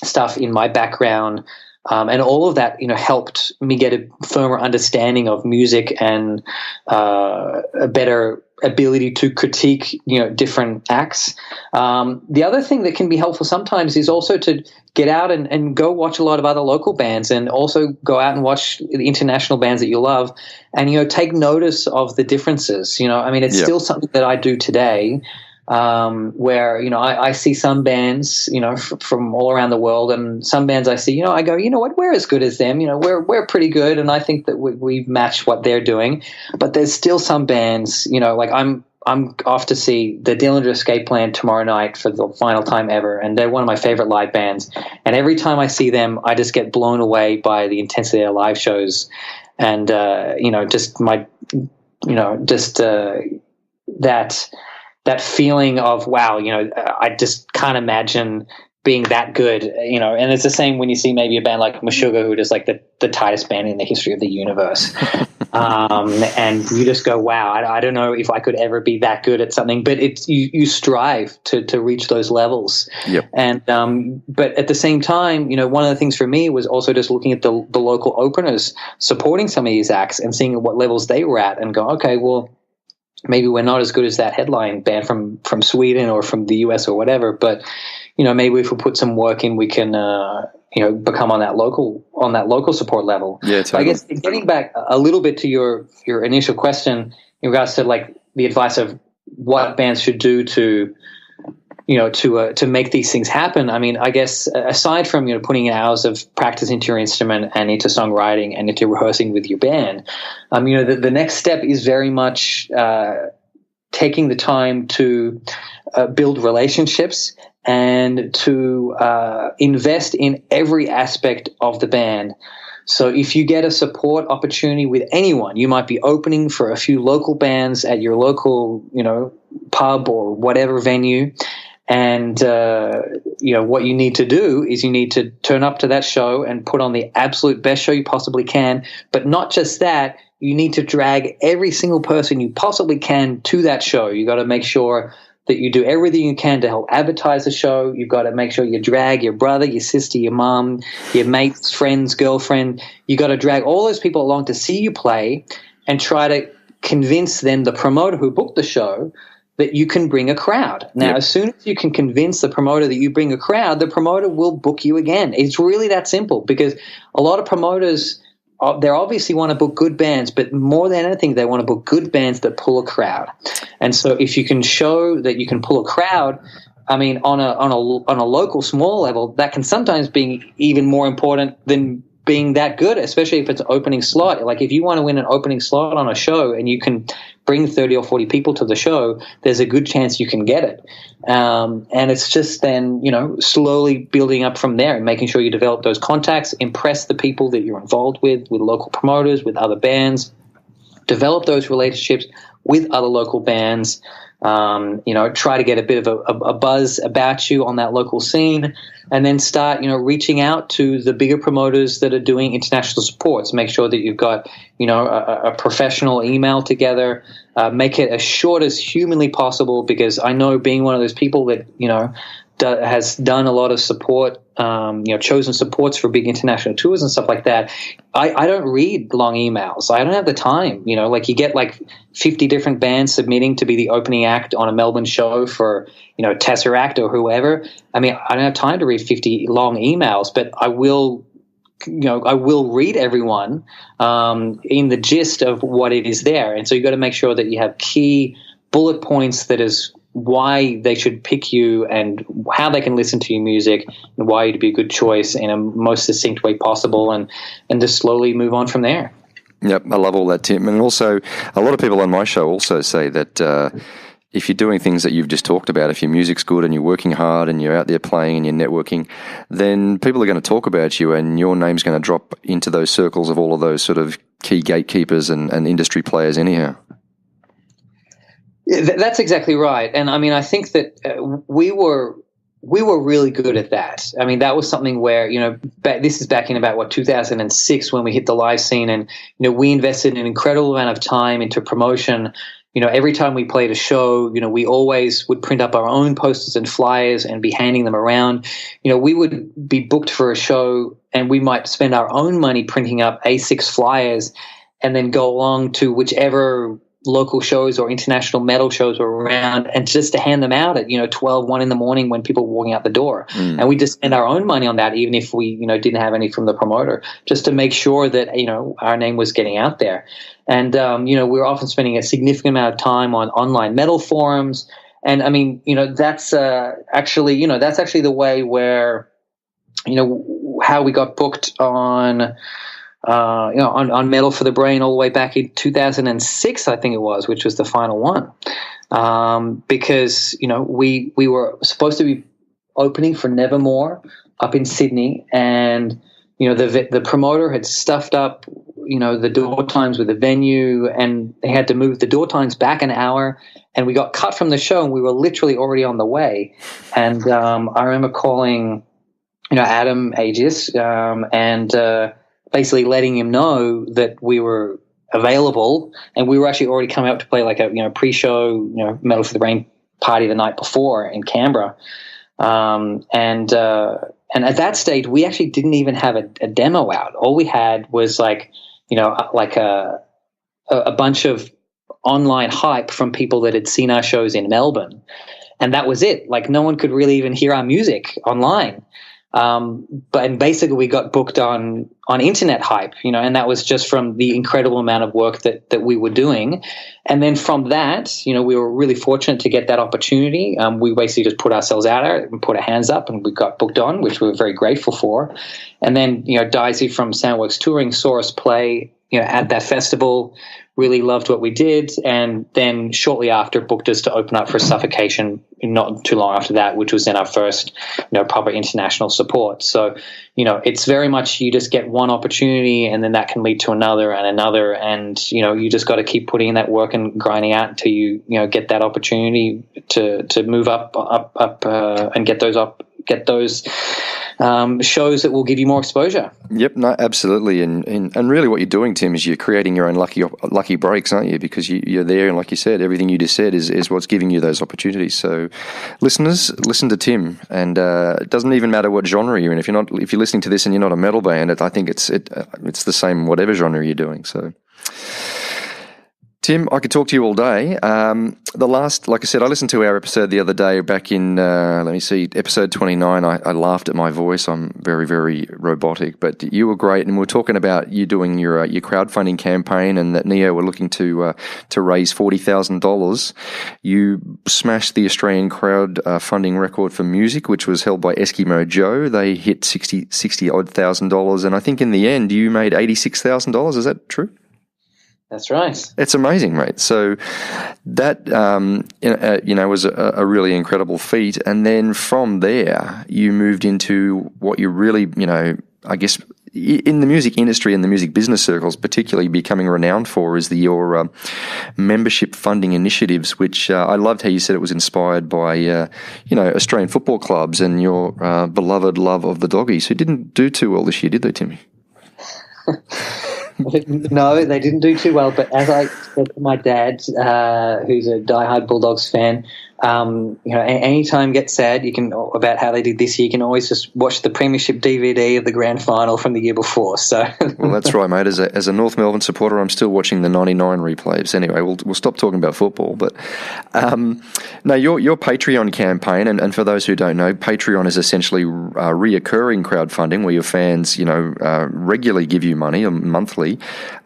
stuff in my background. And all of that, helped me get a firmer understanding of music and a better ability to critique, different acts. The other thing that can be helpful sometimes is also to get out and go watch a lot of other local bands, and also go out and watch the international bands that you love, and, take notice of the differences. I mean, it's still something that I do today. Where, I see some bands, from all around the world, and some bands I see, I go, what, we're as good as them, we're pretty good. And I think that we've matched what they're doing, but there's still some bands, like I'm off to see the Dillinger Escape Plan tomorrow night for the final time ever. And they're one of my favorite live bands. And every time I see them, I just get blown away by the intensity of their live shows. And, that feeling of, wow, I just can't imagine being that good, and it's the same when you see maybe a band like Meshuggah, who is like the tightest band in the history of the universe. And you just go, wow, I don't know if I could ever be that good at something, but it's, you strive to reach those levels. Yep. And, but at the same time, one of the things for me was also just looking at the local openers supporting some of these acts and seeing what levels they were at, and go, okay, well, maybe we're not as good as that headline band from Sweden or from the US or whatever, but maybe if we put some work in, we can become on that local support level. Yeah, totally. But I guess getting back a little bit to your initial question in regards to like the advice of what bands should do to make these things happen. I mean, I guess aside from putting hours of practice into your instrument and into songwriting and into rehearsing with your band, the next step is very much taking the time to build relationships and to invest in every aspect of the band. So if you get a support opportunity with anyone, you might be opening for a few local bands at your local, pub or whatever venue. And, what you need to do is you need to turn up to that show and put on the absolute best show you possibly can. But not just that, you need to drag every single person you possibly can to that show. You got to make sure that you do everything you can to help advertise the show. You've got to make sure you drag your brother, your sister, your mom, your mates, friends, girlfriend. You got to drag all those people along to see you play and try to convince them, the promoter who booked the show, that you can bring a crowd. Now, As soon as you can convince the promoter that you bring a crowd, the promoter will book you again. It's really that simple, because a lot of promoters, they obviously want to book good bands, but more than anything, they want to book good bands that pull a crowd. And so if you can show that you can pull a crowd, I mean, on a local small level, that can sometimes be even more important than being that good, especially if it's an opening slot. Like if you want to win an opening slot on a show and you can bring 30 or 40 people to the show, there's a good chance you can get it. And it's just then, slowly building up from there and making sure you develop those contacts, impress the people that you're involved with local promoters, with other bands, develop those relationships with other local bands, try to get a bit of a buzz about you on that local scene, and then start, reaching out to the bigger promoters that are doing international supports. Make sure that you've got, a professional email together. Make it as short as humanly possible, because I know, being one of those people that, has done a lot of support, chosen supports for big international tours and stuff like that. I don't read long emails. I don't have the time. Like you get like 50 different bands submitting to be the opening act on a Melbourne show for, Tesseract or whoever. I mean, I don't have time to read 50 long emails, but I will read everyone in the gist of what it is there. And so you've got to make sure that you have key bullet points that is why they should pick you and how they can listen to your music and why you'd be a good choice in a most succinct way possible, and just slowly move on from there. Yep, I love all that, Tim. And also, a lot of people on my show also say that if you're doing things that you've just talked about, if your music's good and you're working hard and you're out there playing and you're networking, then people are going to talk about you and your name's going to drop into those circles of all of those sort of key gatekeepers and industry players anyhow. Yeah, that's exactly right. And I mean, I think that we were really good at that. I mean, that was something where, this is back in about 2006 when we hit the live scene, and, we invested an incredible amount of time into promotion. Every time we played a show, we always would print up our own posters and flyers and be handing them around. We would be booked for a show and we might spend our own money printing up A6 flyers and then go along to whichever local shows or international metal shows were around, and just to hand them out at 1 in the morning when people were walking out the door. And we just spend our own money on that, even if we didn't have any from the promoter, just to make sure that our name was getting out there. And we were often spending a significant amount of time on online metal forums. And I mean, that's actually the way where how we got booked on Metal for the Brain all the way back in 2006, I think it was, which was the final one. Because, we were supposed to be opening for Nevermore up in Sydney, and, the promoter had stuffed up, the door times with the venue, and they had to move the door times back an hour, and we got cut from the show and we were literally already on the way. And I remember calling, Adam Aegis, and basically letting him know that we were available, and we were actually already coming up to play like a pre-show, Metal for the Brain party the night before in Canberra. And at that stage, we actually didn't even have a demo out. All we had was like a bunch of online hype from people that had seen our shows in Melbourne. And that was it. Like, no one could really even hear our music online. But basically we got booked on internet hype, and that was just from the incredible amount of work that we were doing. And then from that, we were really fortunate to get that opportunity. We basically just put ourselves out there and put our hands up, and we got booked on, which we were very grateful for. And then, Daisy from Soundworks Touring saw us play, at that festival, really loved what we did, and then shortly after booked us to open up for Suffocation not too long after that, which was then our first, proper international support. So, it's very much you just get one opportunity and then that can lead to another and another, and, you just got to keep putting in that work and grinding out until you get that opportunity to move up, and get those shows that will give you more exposure. Yep, no, absolutely, and really, what you're doing, Tim, is you're creating your own lucky breaks, aren't you? Because you're there, and like you said, everything you just said is what's giving you those opportunities. So, listeners, listen to Tim, and it doesn't even matter what genre you're in. If you're listening to this and you're not a metal band, I think it's the same whatever genre you're doing. So. Tim, I could talk to you all day. Like I said, I listened to our episode the other day back in, episode 29. I laughed at my voice. I'm very, very robotic, but you were great. And we were talking about you doing your crowdfunding campaign, and that Neo were looking to raise $40,000. You smashed the Australian crowdfunding record for music, which was held by Eskimo Joe. They hit $60,000, and I think in the end you made $86,000. Is that true? That's right. It's amazing, mate. So that, was a really incredible feat. And then from there, you moved into what you really, I guess, in the music industry and the music business circles, particularly becoming renowned for, is your membership funding initiatives, which I loved how you said it was inspired by, Australian football clubs and your beloved love of the Doggies, who didn't do too well this year, did they, Timmy? No, they didn't do too well. But as I said to my dad, who's a diehard Bulldogs fan, anytime you get sad, about how they did this year, you can always just watch the Premiership DVD of the grand final from the year before. So, well, that's right, mate. As a North Melbourne supporter, I'm still watching the '99 replays. Anyway, we'll stop talking about football. But no, your Patreon campaign, and for those who don't know, Patreon is essentially reoccurring crowdfunding where your fans, regularly give you money monthly.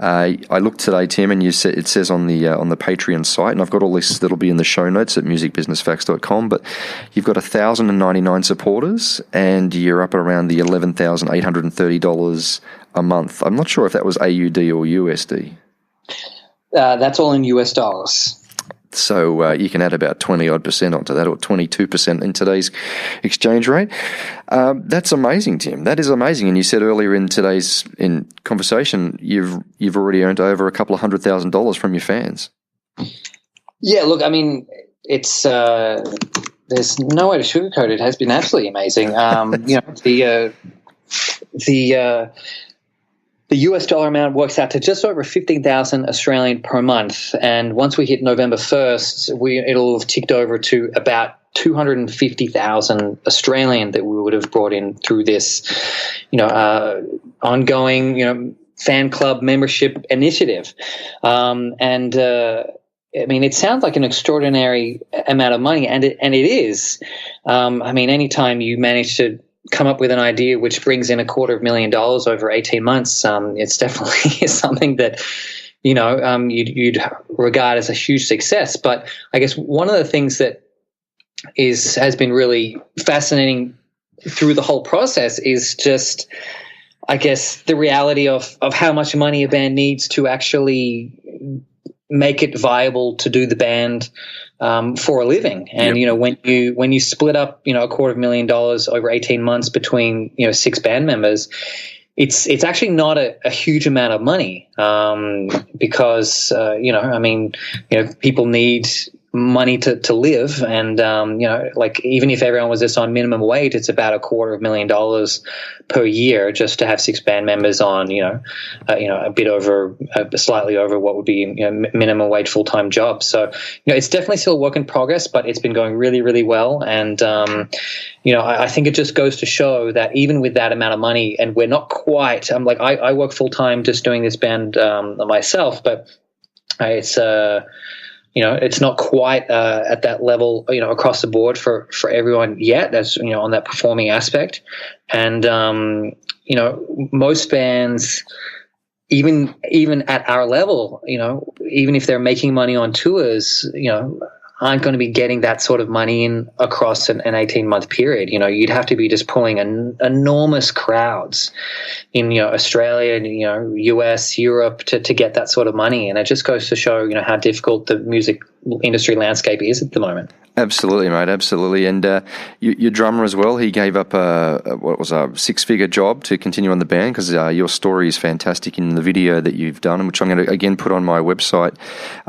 I looked today, Tim, and it says on the Patreon site, and I've got all this that'll be in the show notes at musicbusinessfacts.com, but you've got 1,099 supporters, and you're up around the $11,830 a month. I'm not sure if that was AUD or USD. That's all in US dollars. So you can add about 20% onto that, or 22% in today's exchange rate. That's amazing, Tim. That is amazing. And you said earlier in today's conversation, you've already earned over a couple of $100,000 from your fans. Yeah, look, I mean, it's there's no way to sugarcoat it. It has been absolutely amazing. The US dollar amount works out to just over 15,000 Australian per month, and once we hit November 1st, it'll have ticked over to about 250,000 Australian that we would have brought in through this, ongoing, fan club membership initiative, I mean, it sounds like an extraordinary amount of money, and it is. I mean, anytime you manage to come up with an idea which brings in $250,000 over 18 months, it's definitely something that, you'd regard as a huge success. But I guess one of the things that has been really fascinating through the whole process is just, I guess, the reality of how much money a band needs to actually make it viable to do the band for a living. And, yep. When you split up, $250,000 over 18 months between, 6 band members, it's actually not a huge amount of money, because, people need money to live, and even if everyone was just on minimum wage, it's about $250,000 per year just to have 6 band members on slightly over what would be minimum wage full-time job. So it's definitely still a work in progress, but it's been going really, really well. And I think it just goes to show that even with that amount of money, and we're not quite, I work full-time just doing this band myself, but It's it's not quite at that level, across the board for everyone yet. That's, on that performing aspect. And, most bands, even at our level, even if they're making money on tours, aren't going to be getting that sort of money in across an 18-month period. You'd have to be just pulling enormous crowds in, Australia and, US, Europe to get that sort of money. And it just goes to show, how difficult the music industry landscape is at the moment. Absolutely, mate. Absolutely. And your drummer as well, he gave up a 6-figure job to continue on the band, because your story is fantastic in the video that you've done, which I'm going to, again, put on my website,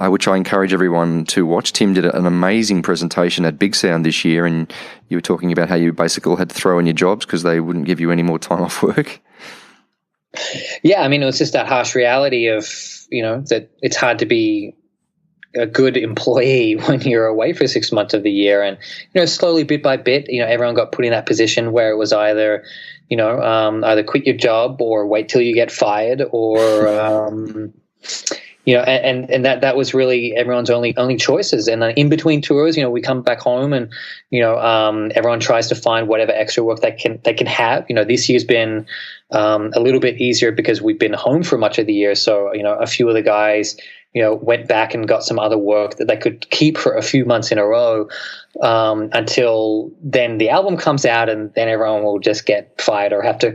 which I encourage everyone to watch. Tim did an amazing presentation at Big Sound this year, and you were talking about how you basically had to throw in your jobs because they wouldn't give you any more time off work. Yeah, I mean, it was just that harsh reality of, that it's hard to be a good employee when you're away for 6 months of the year. And, slowly, bit by bit, everyone got put in that position where it was either, either quit your job or wait till you get fired, or, and that was really everyone's only choices. And then in between tours, we come back home and, everyone tries to find whatever extra work they can have. This year's been a little bit easier because we've been home for much of the year. So, a few of the guys, went back and got some other work that they could keep for a few months in a row, until then the album comes out, and then everyone will just get fired or have to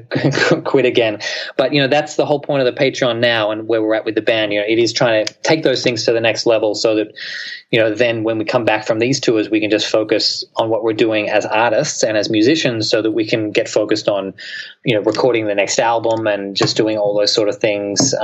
quit again. But, that's the whole point of the Patreon now, and where we're at with the band. It is trying to take those things to the next level so that, then when we come back from these tours, we can just focus on what we're doing as artists and as musicians, so that we can get focused on, recording the next album and just doing all those sort of things,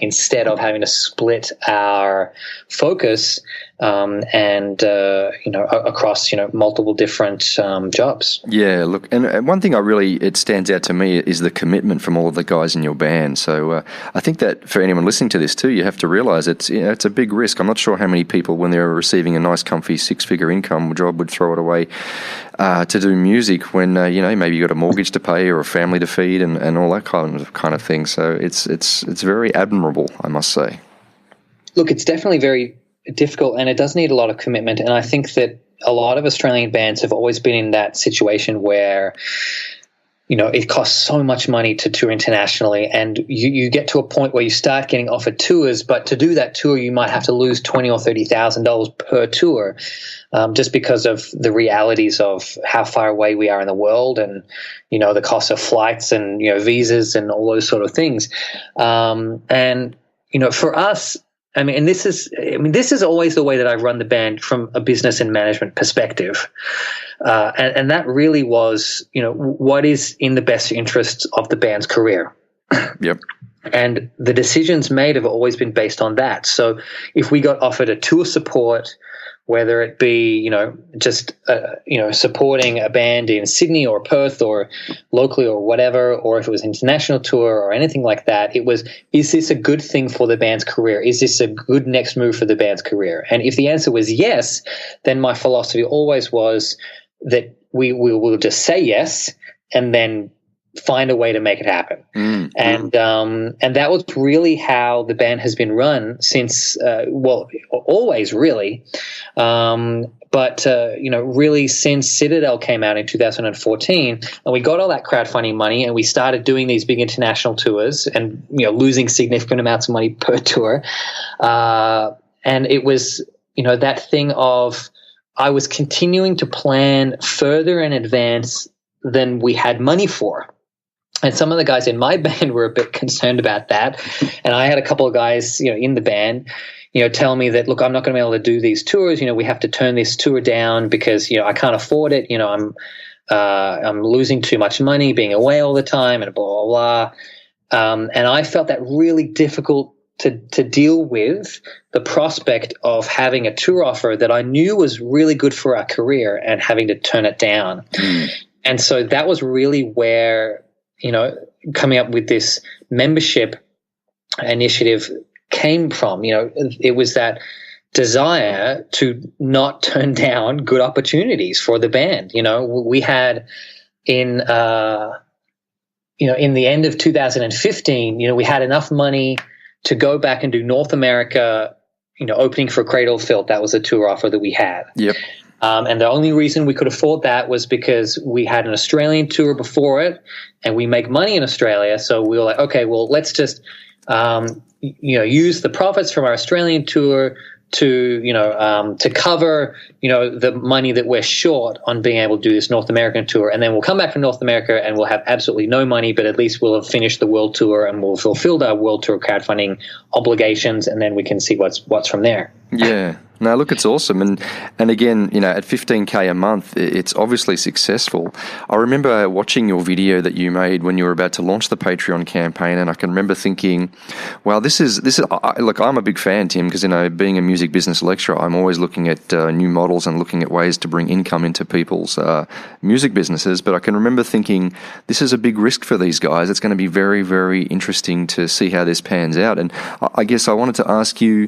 instead of having to split our focus across multiple different jobs. Yeah, look, and one thing it stands out to me is the commitment from all of the guys in your band. So I think that for anyone listening to this too, you have to realise it's a big risk. I'm not sure how many people, when they're receiving a nice, comfy 6-figure income job, would throw it away to do music when maybe you got a mortgage to pay or a family to feed and all that kind of thing. So it's very admirable, I must say. Look, it's definitely very difficult, and it does need a lot of commitment. And I think that a lot of Australian bands have always been in that situation where, it costs so much money to tour internationally, and you get to a point where you start getting offered tours, but to do that tour, you might have to lose $20,000 or $30,000 per tour, just because of the realities of how far away we are in the world, and the cost of flights and visas and all those sort of things. For us, this is always the way that I run the band from a business and management perspective. And that really was, what is in the best interests of the band's career. Yep. And the decisions made have always been based on that. So if we got offered a tour support, whether it be, just, supporting a band in Sydney or Perth or locally or whatever, or if it was an international tour or anything like that, it was, is this a good thing for the band's career? Is this a good next move for the band's career? And if the answer was yes, then my philosophy always was that we will just say yes and then find a way to make it happen. And that was really how the band has been run since, always really. But really since Citadel came out in 2014, and we got all that crowdfunding money, and we started doing these big international tours, and losing significant amounts of money per tour. And it was that thing of, I was continuing to plan further in advance than we had money for. And some of the guys in my band were a bit concerned about that. And I had a couple of guys, in the band, tell me that, look, I'm not going to be able to do these tours. We have to turn this tour down because, I can't afford it. I'm losing too much money being away all the time and blah, blah, blah. And I felt that really difficult to deal with, the prospect of having a tour offer that I knew was really good for our career and having to turn it down. And so that was really where, coming up with this membership initiative came from. It was that desire to not turn down good opportunities for the band. We had in the end of 2015, we had enough money to go back and do North America opening for Cradle of Filth. That was a tour offer that we had. Yep. And the only reason we could afford that was because we had an Australian tour before it, and we make money in Australia. So we were like, okay, well, let's just, use the profits from our Australian tour to cover, the money that we're short on being able to do this North American tour. And then we'll come back from North America and we'll have absolutely no money, but at least we'll have finished the world tour and we'll fulfilled our world tour crowdfunding obligations. And then we can see what's from there. Yeah. No, look, it's awesome. And again, at $15K a month, it's obviously successful. I remember watching your video that you made when you were about to launch the Patreon campaign, and I can remember thinking, well, this is look, I'm a big fan, Tim, because, being a music business lecturer, I'm always looking at new models and looking at ways to bring income into people's music businesses. But I can remember thinking, this is a big risk for these guys. It's going to be very, very interesting to see how this pans out. And I guess I wanted to ask you,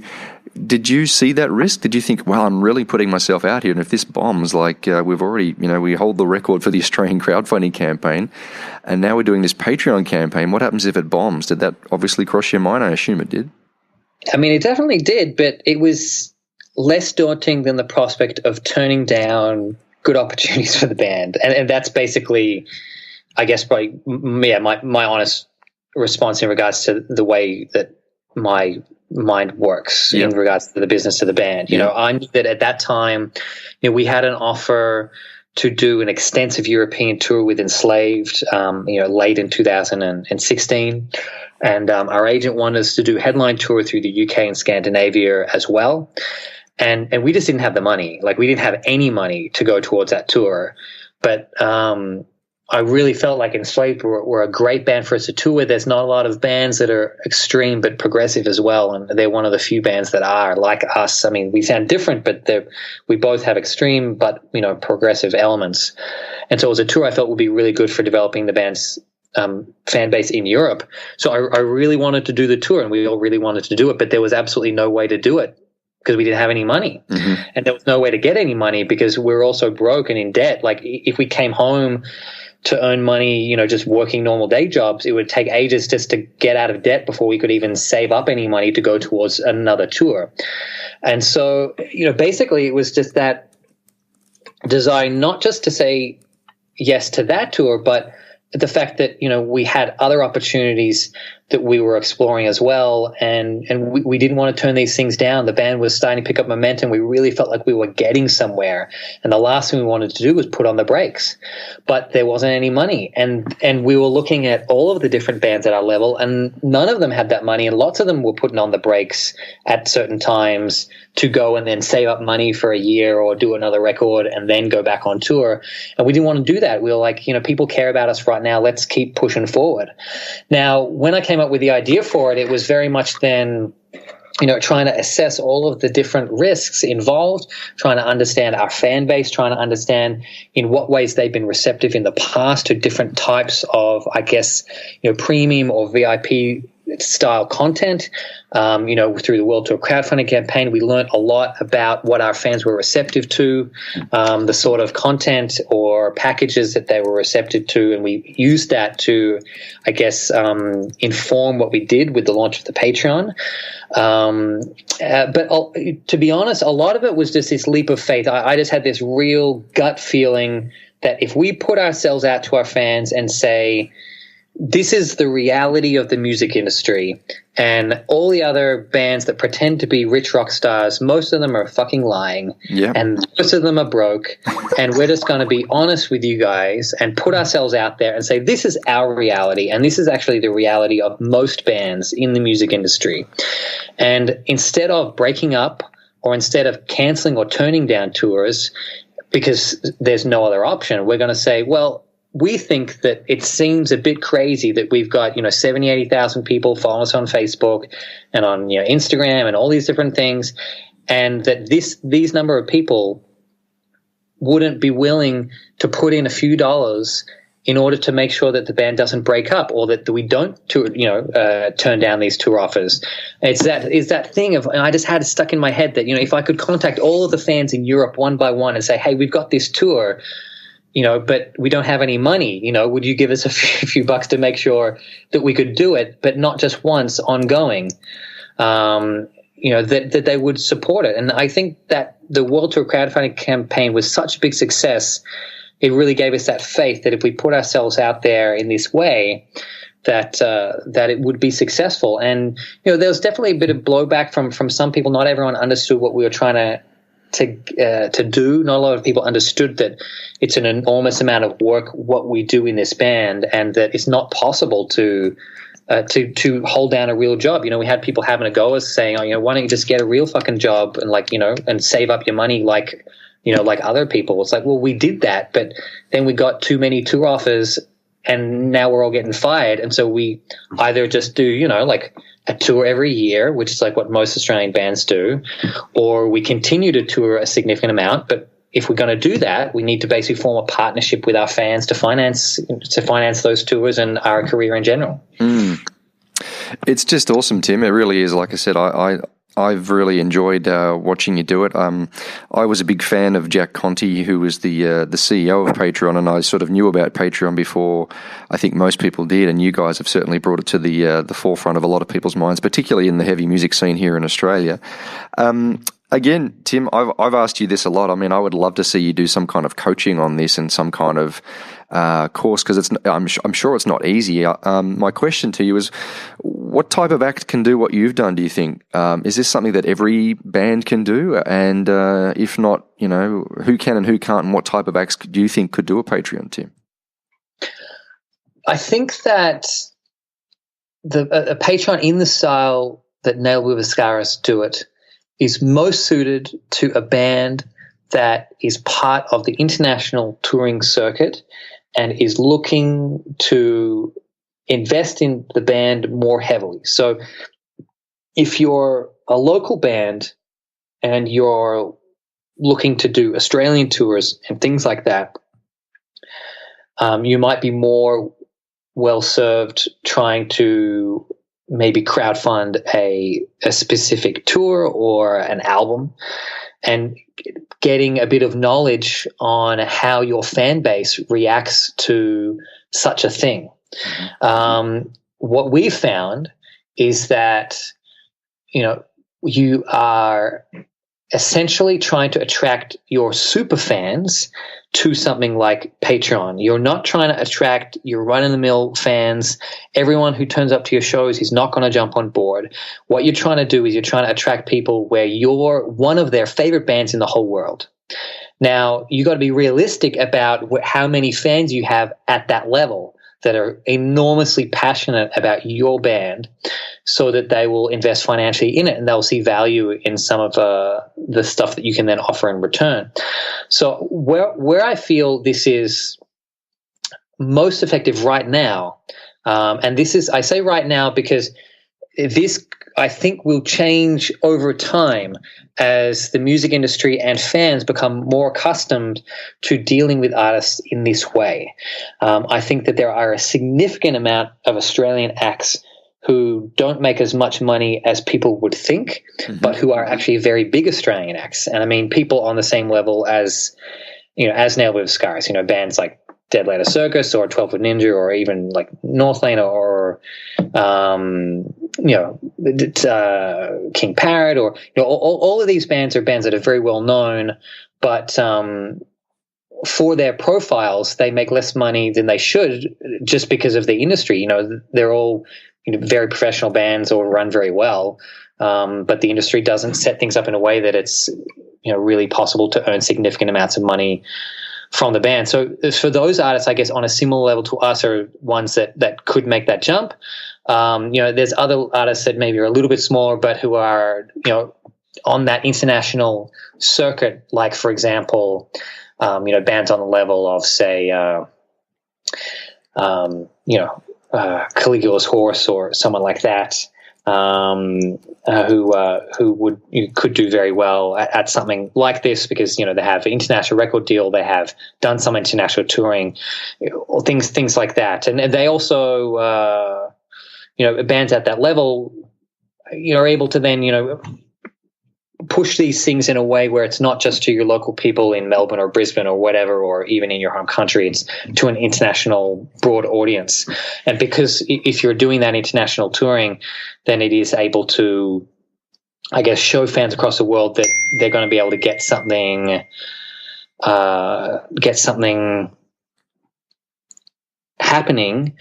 did you see that risk? Did you think, well, I'm really putting myself out here, and if this bombs, like we've already, we hold the record for the Australian crowdfunding campaign, and now we're doing this Patreon campaign, what happens if it bombs? Did that obviously cross your mind? I assume it did. I mean, it definitely did, but it was less daunting than the prospect of turning down good opportunities for the band. And that's basically, I guess, probably, my honest response in regards to the way that my mind works in regards to the business of the band. I knew that at that time, we had an offer to do an extensive European tour with Enslaved, late in 2016. And our agent wanted us to do headline tour through the UK and Scandinavia as well. And we just didn't have the money. Like, we didn't have any money to go towards that tour. But I really felt like Enslaved were a great band for us to tour with. There's not a lot of bands that are extreme but progressive as well, and they're one of the few bands that are like us. I mean, we sound different, but we both have extreme but progressive elements. And so it was a tour I felt would be really good for developing the band's fan base in Europe. So I really wanted to do the tour, and we all really wanted to do it, but there was absolutely no way to do it because we didn't have any money. Mm-hmm. And there was no way to get any money because we were also broke and in debt. Like, if we came home to earn money, just working normal day jobs, it would take ages just to get out of debt before we could even save up any money to go towards another tour. And so, basically it was just that desire not just to say yes to that tour, but the fact that, we had other opportunities that we were exploring as well. And we didn't want to turn these things down. The band was starting to pick up momentum. We really felt like we were getting somewhere. And the last thing we wanted to do was put on the brakes. But there wasn't any money. And we were looking at all of the different bands at our level, and none of them had that money. And lots of them were putting on the brakes at certain times to go and then save up money for a year or do another record and then go back on tour. And we didn't want to do that. We were like, people care about us right now. Let's keep pushing forward. Now, when I came up with the idea for it, it was very much then, trying to assess all of the different risks involved, trying to understand our fan base, trying to understand in what ways they've been receptive in the past to different types of, I guess, premium or VIP style content. Through the World Tour crowdfunding campaign, we learned a lot about what our fans were receptive to, the sort of content or packages that they were receptive to, and we used that to, I guess, inform what we did with the launch of the Patreon. But to be honest, a lot of it was just this leap of faith. I just had this real gut feeling that if we put ourselves out to our fans and say, this is the reality of the music industry, and all the other bands that pretend to be rich rock stars, most of them are fucking lying, and most of them are broke, and we're just going to be honest with you guys and put ourselves out there and say, this is our reality, and this is actually the reality of most bands in the music industry. And instead of breaking up or instead of canceling or turning down tours because there's no other option, we're going to say, well, we think that it seems a bit crazy that we've got, 70, 80,000 people following us on Facebook and on, Instagram and all these different things, and that these number of people wouldn't be willing to put in a few dollars in order to make sure that the band doesn't break up or that we don't, turn down these tour offers. It's that thing of, and I just had it stuck in my head that, if I could contact all of the fans in Europe one by one and say, hey, we've got this tour, but we don't have any money, would you give us a few bucks to make sure that we could do it, but not just once, ongoing? that they would support it. And I think that the World Tour crowdfunding campaign was such a big success. It really gave us that faith that if we put ourselves out there in this way, that it would be successful. And there was definitely a bit of blowback from some people. Not everyone understood what we were trying to do. Not a lot of people understood that it's an enormous amount of work what we do in this band, and that it's not possible to hold down a real job. We had people having a go at us saying, why don't you just get a real fucking job and and save up your money like other people. It's like, well, we did that, but then we got too many tour offers and now we're all getting fired. And so we either just do, a tour every year, which is like what most Australian bands do, or we continue to tour a significant amount. But if we're going to do that, we need to basically form a partnership with our fans to finance those tours and our career in general. It's just awesome, Tim. It really is. Like I said, I've really enjoyed watching you do it. I was a big fan of Jack Conte, who was the CEO of Patreon, and I sort of knew about Patreon before I think most people did, and you guys have certainly brought it to the forefront of a lot of people's minds, particularly in the heavy music scene here in Australia. Again, Tim, I've asked you this a lot. I mean, I would love to see you do some kind of coaching on this and some kind of course, because I'm sure it's not easy. My question to you is, what type of act can do what you've done, do you think? Is this something that every band can do? And if not, who can and who can't, and what type of acts do you think could do a Patreon, Tim? I think that a Patreon in the style that Nail with Ascaris do it is most suited to a band that is part of the international touring circuit and is looking to invest in the band more heavily. So if you're a local band and you're looking to do Australian tours and things like that, you might be more well-served trying to maybe crowdfund a specific tour or an album and getting a bit of knowledge on how your fan base reacts to such a thing. What we've found is that, you are essentially trying to attract your super fans to something like Patreon. You're not trying to attract your run-of-the-mill fans. Everyone who turns up to your shows is not going to jump on board. What you're trying to do is you're trying to attract people where you're one of their favorite bands in the whole world. Now, you got to be realistic about how many fans you have at that level that are enormously passionate about your band, so that they will invest financially in it and they'll see value in some of the stuff that you can then offer in return. So where I feel this is most effective right now, and this is, I say right now because this, I think, will change over time as the music industry and fans become more accustomed to dealing with artists in this way. I think that there are a significant amount of Australian acts who don't make as much money as people would think, but who are actually very big Australian acts. And I mean, people on the same level as Nail with Scars, bands like Dead Letter Circus or 12 Foot Ninja or even like Northlane or King Parrot or all of these bands are bands that are very well known, but for their profiles they make less money than they should just because of the industry. They're all very professional bands or run very well, but the industry doesn't set things up in a way that it's really possible to earn significant amounts of money from the band. So for those artists, I guess on a similar level to us, are ones that could make that jump. There's other artists that maybe are a little bit smaller, but who are, on that international circuit, like, for example, bands on the level of, say, Caligula's Horse or someone like that, who could do very well at something like this because they have an international record deal, they have done some international touring, or things like that, and they also bands at that level are able to then push these things in a way where it's not just to your local people in Melbourne or Brisbane or whatever, or even in your home country. It's to an international broad audience. And because if you're doing that international touring, then it is able to I guess, show fans across the world that they're going to be able to get something happening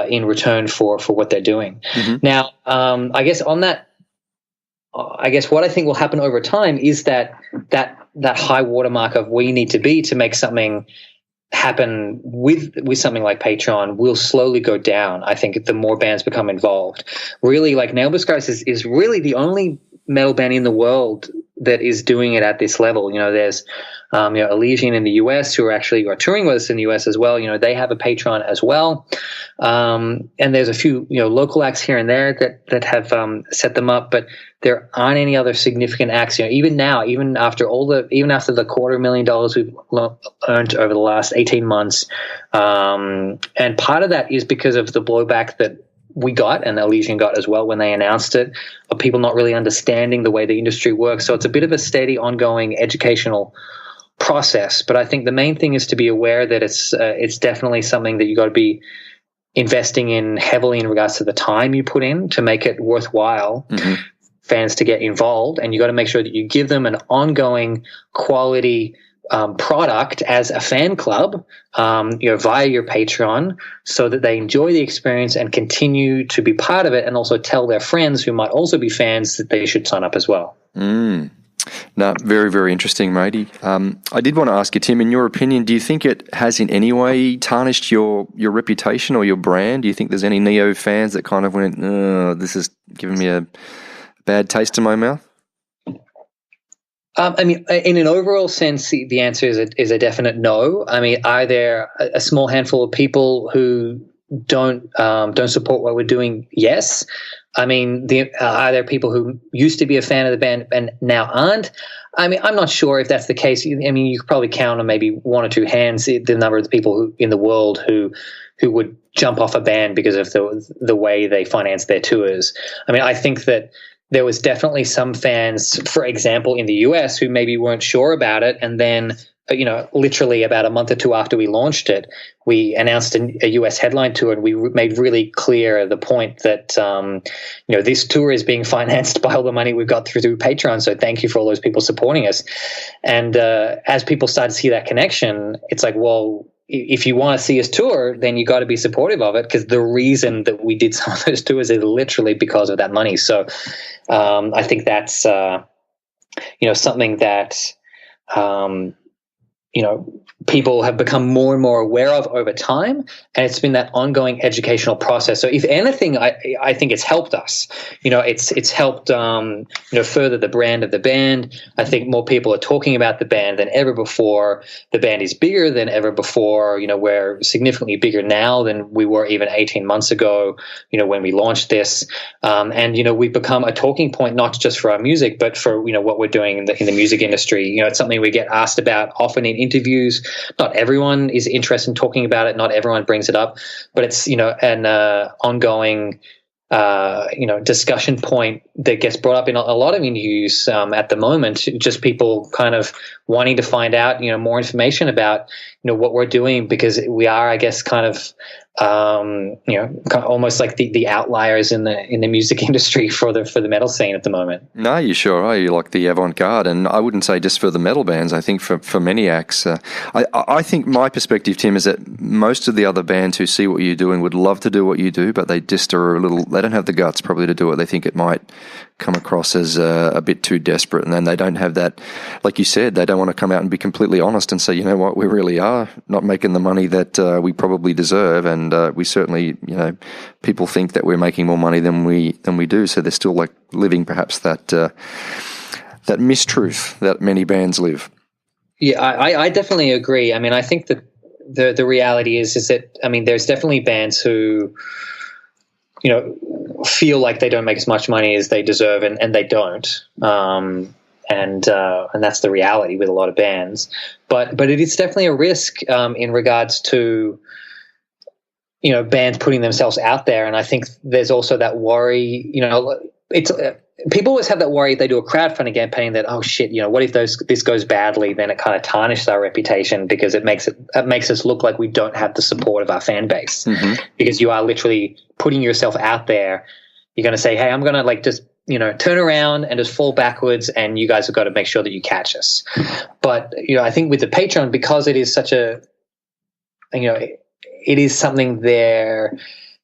in return for what they're doing. Now, I guess on that, I guess what I think will happen over time is that high watermark of where you need to be to make something happen with something like Patreon will slowly go down. I think the more bands become involved. Really, like Nail Disguise is really the only metal band in the world that is doing it at this level. There's Elysian in the US who are touring with us in the US as well. They have a Patreon as well. And there's a few, local acts here and there that have set them up, but there aren't any other significant acts. Even now, even after the $250,000 we've earned over the last 18 months. And part of that is because of the blowback that we got and Elysian got as well when they announced it, of people not really understanding the way the industry works. So it's a bit of a steady, ongoing educational process. But I think the main thing is to be aware that it's definitely something that you got to be investing in heavily in regards to the time you put in to make it worthwhile fans to get involved. And you got to make sure that you give them an ongoing quality product as a fan club, via your Patreon, so that they enjoy the experience and continue to be part of it, and also tell their friends who might also be fans that they should sign up as well. No, very, very interesting, matey. I did want to ask you, Tim, in your opinion, do you think it has in any way tarnished your reputation or your brand? Do you think there's any Neo fans that kind of went, this is giving me a bad taste in my mouth? I mean, in an overall sense, the answer is a definite no. I mean, are there a small handful of people who don't support what we're doing? Yes. I mean, are there people who used to be a fan of the band and now aren't? I mean, I'm not sure if that's the case. I mean, you could probably count on maybe one or two hands the number of the people in the world who would jump off a band because of the way they finance their tours. I mean, I think that there was definitely some fans, for example, in the US who maybe weren't sure about it. And then, literally about a month or two after we launched it, we announced a US headline tour, and we made really clear the point that, this tour is being financed by all the money we've got through Patreon. So thank you for all those people supporting us. And as people start to see that connection, it's like, well, if you want to see us tour, then you got to be supportive of it, because the reason that we did some of those tours is literally because of that money. So I think that's something that people have become more and more aware of over time, and it's been that ongoing educational process. So if anything, I think it's helped us. It's helped further the brand of the band. I think more people are talking about the band than ever before. The band is bigger than ever before. We're significantly bigger now than we were even 18 months ago, when we launched this. And we've become a talking point, not just for our music, but for what we're doing in the music industry. It's something we get asked about often in interviews. Not everyone is interested in talking about it. Not everyone brings it up, but it's, an ongoing, discussion point that gets brought up in a lot of interviews at the moment. Just people kind of wanting to find out, more information about, what we're doing, because we are, I guess, kind of almost like the outliers in the music industry for the metal scene at the moment. No, you sure are. You're like the avant-garde, and I wouldn't say just for the metal bands. I think for many acts, I think my perspective, Tim, is that most of the other bands who see what you're doing would love to do what you do, but they just are they don't have the guts probably to do it. They think it might come across as a bit too desperate, and then they don't have that, like you said, they don't want to come out and be completely honest and say, you know what, we really are not making the money that we probably deserve, and we certainly, people think that we're making more money than we do, so they're still like living perhaps that mistruth that many bands live. Yeah, I definitely agree. I mean, I think that the reality is that, I mean, there's definitely bands who feel like they don't make as much money as they deserve, and they don't. And that's the reality with a lot of bands. But it is definitely a risk in regards to, bands putting themselves out there. And I think there's also that worry, people always have that worry if they do a crowdfunding campaign that, oh shit, what if this goes badly? Then it kind of tarnishes our reputation, because it makes us look like we don't have the support of our fan base, because you are literally putting yourself out there. You're going to say, hey, I'm going to just turn around and just fall backwards, and you guys have got to make sure that you catch us. But, I think with the Patreon, because it is such a, it is something there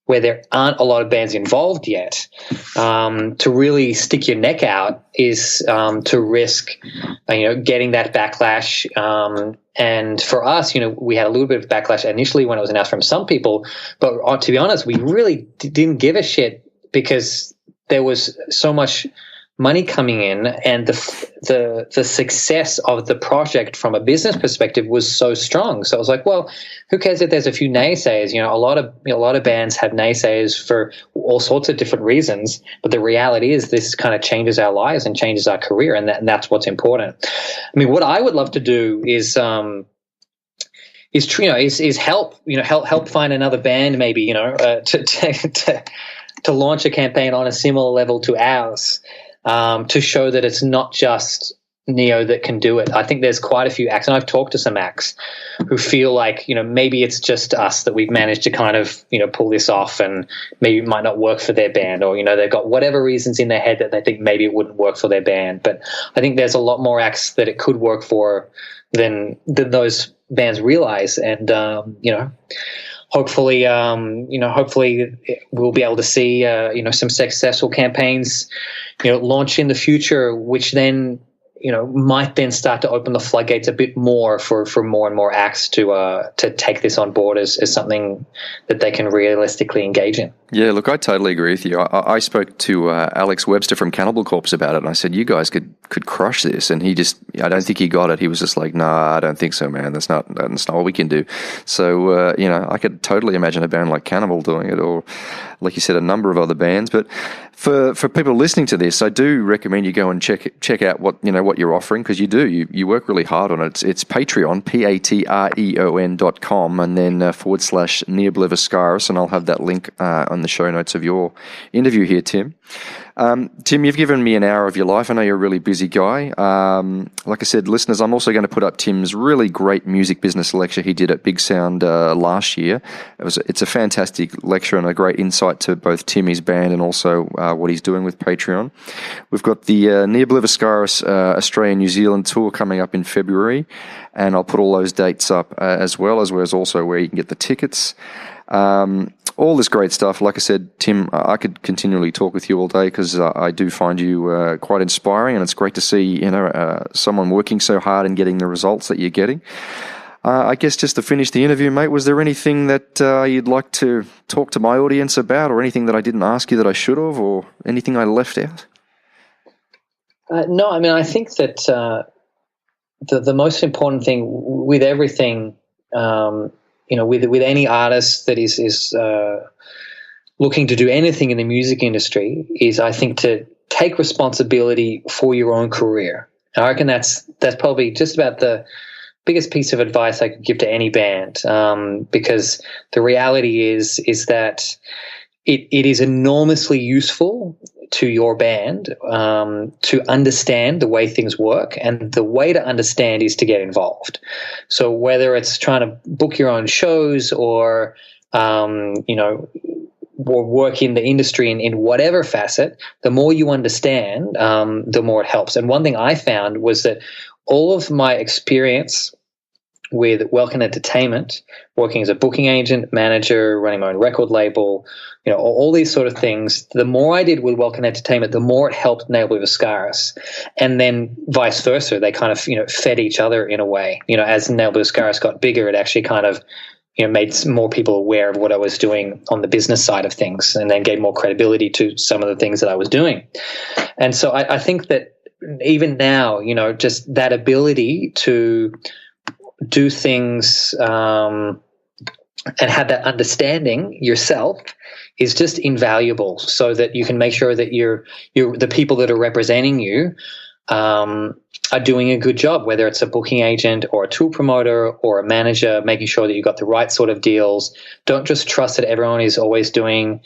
where there aren't a lot of bands involved yet, to really stick your neck out is to risk, getting that backlash. And for us, we had a little bit of backlash initially when it was announced from some people, but to be honest, we really didn't give a shit because there was so much money coming in, and the success of the project from a business perspective was so strong. So I was like, well, who cares if there's a few naysayers? A lot of bands have naysayers for all sorts of different reasons, but the reality is this kind of changes our lives and changes our career, and that's what's important. I mean, what I would love to do is help help find another band, maybe to launch a campaign on a similar level to ours. To show that it's not just Neo that can do it. I think there's quite a few acts, and I've talked to some acts who feel like, maybe it's just us that we've managed to kind of, pull this off, and maybe it might not work for their band, or, they've got whatever reasons in their head that they think maybe it wouldn't work for their band. But I think there's a lot more acts that it could work for than those bands realize. And, hopefully we'll be able to see, some successful campaigns, launch in the future, which then, might then start to open the floodgates a bit more for more and more acts to take this on board as something that they can realistically engage in. Yeah, look, I totally agree with you. I spoke to Alex Webster from Cannibal Corpse about it, and I said, you guys could crush this. And I don't think he got it. He was just like, nah, I don't think so, man. That's not what we can do. So, I could totally imagine a band like Cannibal doing it, or, like you said, a number of other bands. But for people listening to this, I do recommend you go and check out what you're offering, because you work really hard on it. It's Patreon, patreon.com, and then /Neobliviscaris, and I'll have that link on the show notes of your interview here, Tim. Tim, you've given me an hour of your life. I know you're a really busy guy. Like I said, listeners, I'm also going to put up Tim's really great music business lecture he did at Big Sound last year. It's a fantastic lecture and a great insight to both Tim, his band, and also what he's doing with Patreon. We've got the Neobliviscaris Australia-New Zealand tour coming up in February, and I'll put all those dates up as well as also where you can get the tickets. All this great stuff. Like I said, Tim, I could continually talk with you all day, because I do find you quite inspiring, and it's great to see someone working so hard and getting the results that you're getting. I guess just to finish the interview, mate, was there anything that you'd like to talk to my audience about, or anything that I didn't ask you that I should have, or anything I left out? No, I mean, I think that the most important thing with everything, with any artist that is looking to do anything in the music industry, is, I think, to take responsibility for your own career. And I reckon that's probably just about the biggest piece of advice I could give to any band, because the reality is that it is enormously useful to your band to understand the way things work, and the way to understand is to get involved. So whether it's trying to book your own shows, or or work in the industry in whatever facet, the more you understand, the more it helps. And one thing I found was that all of my experience with Welkin Entertainment, working as a booking agent, manager, running my own record label, all these sort of things, the more I did with Welkin Entertainment, the more it helped Neobliviscaris. And then vice versa, they kind of, fed each other in a way. As Neobliviscaris got bigger, it actually kind of, made more people aware of what I was doing on the business side of things, and then gave more credibility to some of the things that I was doing. And so I think that even now, just that ability to do things and have that understanding yourself is just invaluable, so that you can make sure that the people that are representing you are doing a good job, whether it's a booking agent or a tour promoter or a manager, making sure that you've got the right sort of deals. Don't just trust that everyone is always doing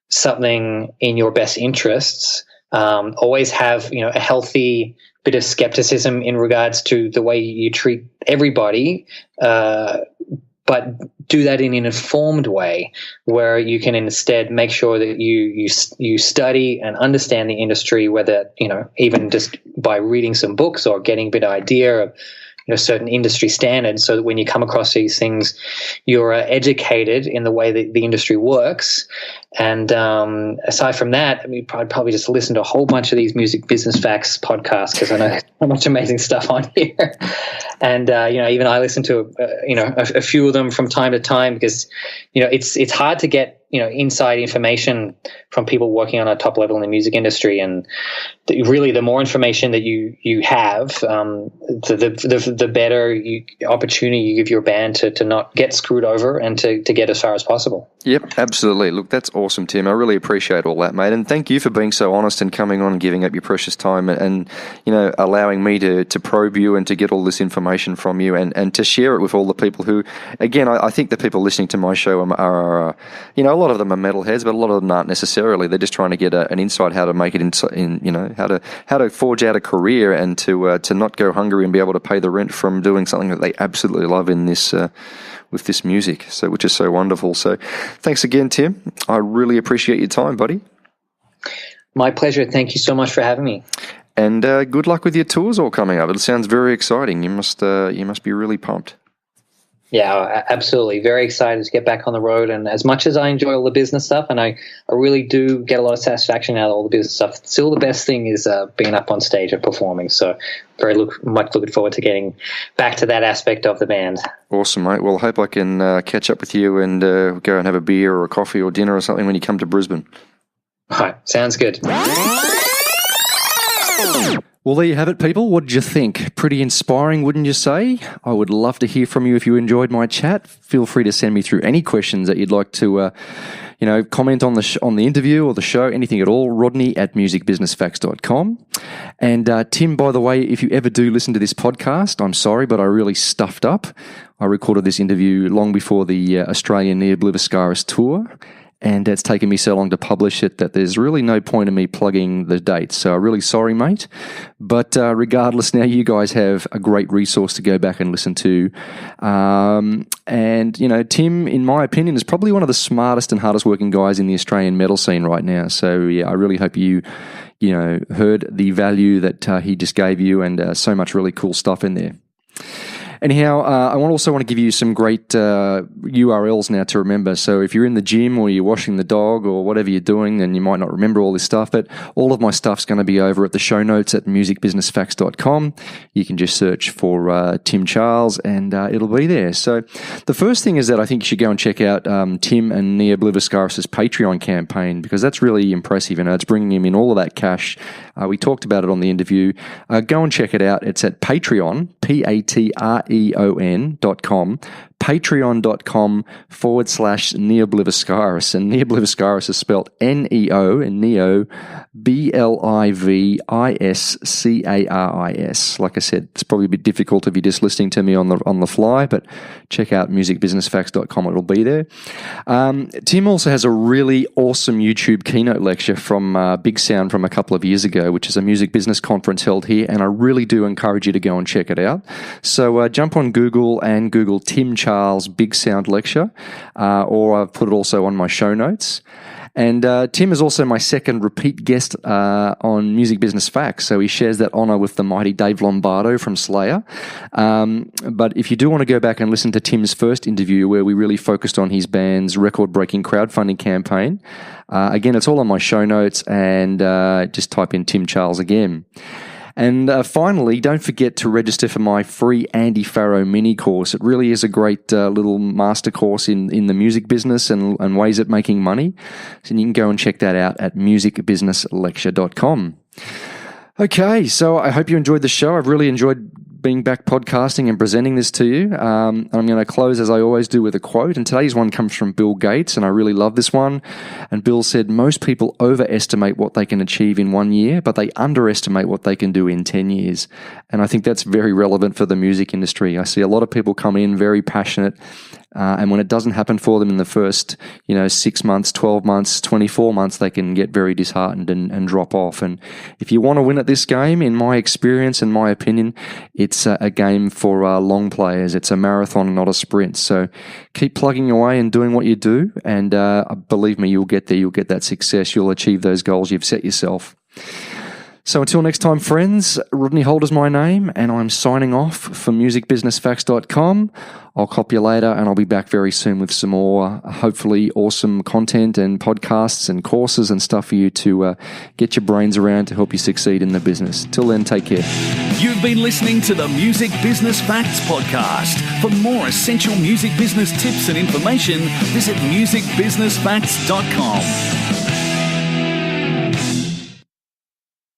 something in your best interests. Always have, a healthy bit of skepticism in regards to the way you treat everybody, but do that in an informed way where you can instead make sure that you study and understand the industry, whether, even just by reading some books or getting a bit of idea of certain industry standards, so that when you come across these things, you're educated in the way that the industry works. And aside from that, I'd probably just listen to a whole bunch of these Music Business Facts podcasts, because I know there's so much amazing stuff on here. And even I listen to a few of them from time to time, because it's hard to get inside information from people working on a top level in the music industry. And really, the more information that you have, the better opportunity you give your band to not get screwed over and to get as far as possible. Yep, absolutely. Look, that's awesome, Tim. I really appreciate all that, mate. And thank you for being so honest and coming on and giving up your precious time and allowing me to probe you and to get all this information from you and to share it with all the people who, again, I think the people listening to my show are a lot of them are metalheads, but a lot of them aren't necessarily. They're just trying to get an insight how to make it how to forge out a career and to not go hungry and be able to pay the rent from doing something that they absolutely love in this with this music. So, which is so wonderful. So, thanks again, Tim. I really appreciate your time, buddy. My pleasure. Thank you so much for having me. And good luck with your tours all coming up. It sounds very exciting. You must be really pumped. Yeah, absolutely. Very excited to get back on the road. And as much as I enjoy all the business stuff, and I really do get a lot of satisfaction out of all the business stuff, still the best thing is being up on stage and performing. So much looking forward to getting back to that aspect of the band. Awesome, mate. Well, I hope I can catch up with you and go and have a beer or a coffee or dinner or something when you come to Brisbane. All right, sounds good. Well, there you have it, people. What did you think? Pretty inspiring, wouldn't you say? I would love to hear from you if you enjoyed my chat. Feel free to send me through any questions that you'd like to, comment on the interview or the show, anything at all. Rodney at musicbusinessfacts.com. And Tim, by the way, if you ever do listen to this podcast, I'm sorry, but I really stuffed up. I recorded this interview long before the Australian Nea Bliviscaris tour. And it's taken me so long to publish it that there's really no point in me plugging the dates. So I'm really sorry, mate. But regardless, now you guys have a great resource to go back and listen to. And Tim, in my opinion, is probably one of the smartest and hardest working guys in the Australian metal scene right now. So, yeah, I really hope you heard the value that he just gave you, and so much really cool stuff in there. Anyhow, I also want to give you some great URLs now to remember. So if you're in the gym or you're washing the dog or whatever you're doing, then you might not remember all this stuff, but all of my stuff's going to be over at the show notes at musicbusinessfacts.com. You can just search for Tim Charles and it'll be there. So the first thing is that I think you should go and check out Tim and Nea Bliviscaris' Patreon campaign, because that's really impressive. It's bringing him in all of that cash. We talked about it on the interview. Go and check it out. It's at Patreon, patreon.com, patreon.com/Nea Bliviscaris. And Nea Bliviscaris is spelled Neo and Neo Bliviscaris. Like I said, it's probably a bit difficult if you're just listening to me on the fly, but check out musicbusinessfacts.com. It'll be there. Tim also has a really awesome YouTube keynote lecture from Big Sound from a couple of years ago, which is a music business conference held here, and I really do encourage you to go and check it out. So jump on Google and Google Tim Charles Big Sound lecture, or I've put it also on my show notes. And Tim is also my second repeat guest on Music Business Facts, so he shares that honour with the mighty Dave Lombardo from Slayer. But if you do want to go back and listen to Tim's first interview, where we really focused on his band's record-breaking crowdfunding campaign, again, it's all on my show notes, and just type in Tim Charles again. And finally, don't forget to register for my free Andy Farrow mini course. It really is a great little master course in the music business and ways at making money. So you can go and check that out at musicbusinesslecture.com. Okay, so I hope you enjoyed the show. I've really enjoyed being back podcasting and presenting this to you. I'm going to close, as I always do, with a quote. And today's one comes from Bill Gates, and I really love this one. And Bill said, "Most people overestimate what they can achieve in 1 year, but they underestimate what they can do in 10 years. And I think that's very relevant for the music industry. I see a lot of people come in very passionate, And when it doesn't happen for them in the first, 6 months, 12 months, 24 months, they can get very disheartened and drop off. And if you want to win at this game, in my experience and my opinion, it's a game for long players. It's a marathon, not a sprint. So keep plugging away and doing what you do. And believe me, you'll get there. You'll get that success. You'll achieve those goals you've set yourself. So until next time, friends, Rodney Holder's my name, and I'm signing off for musicbusinessfacts.com. I'll copy you later, and I'll be back very soon with some more, hopefully, awesome content and podcasts and courses and stuff for you to get your brains around to help you succeed in the business. Till then, take care. You've been listening to the Music Business Facts podcast. For more essential music business tips and information, visit musicbusinessfacts.com.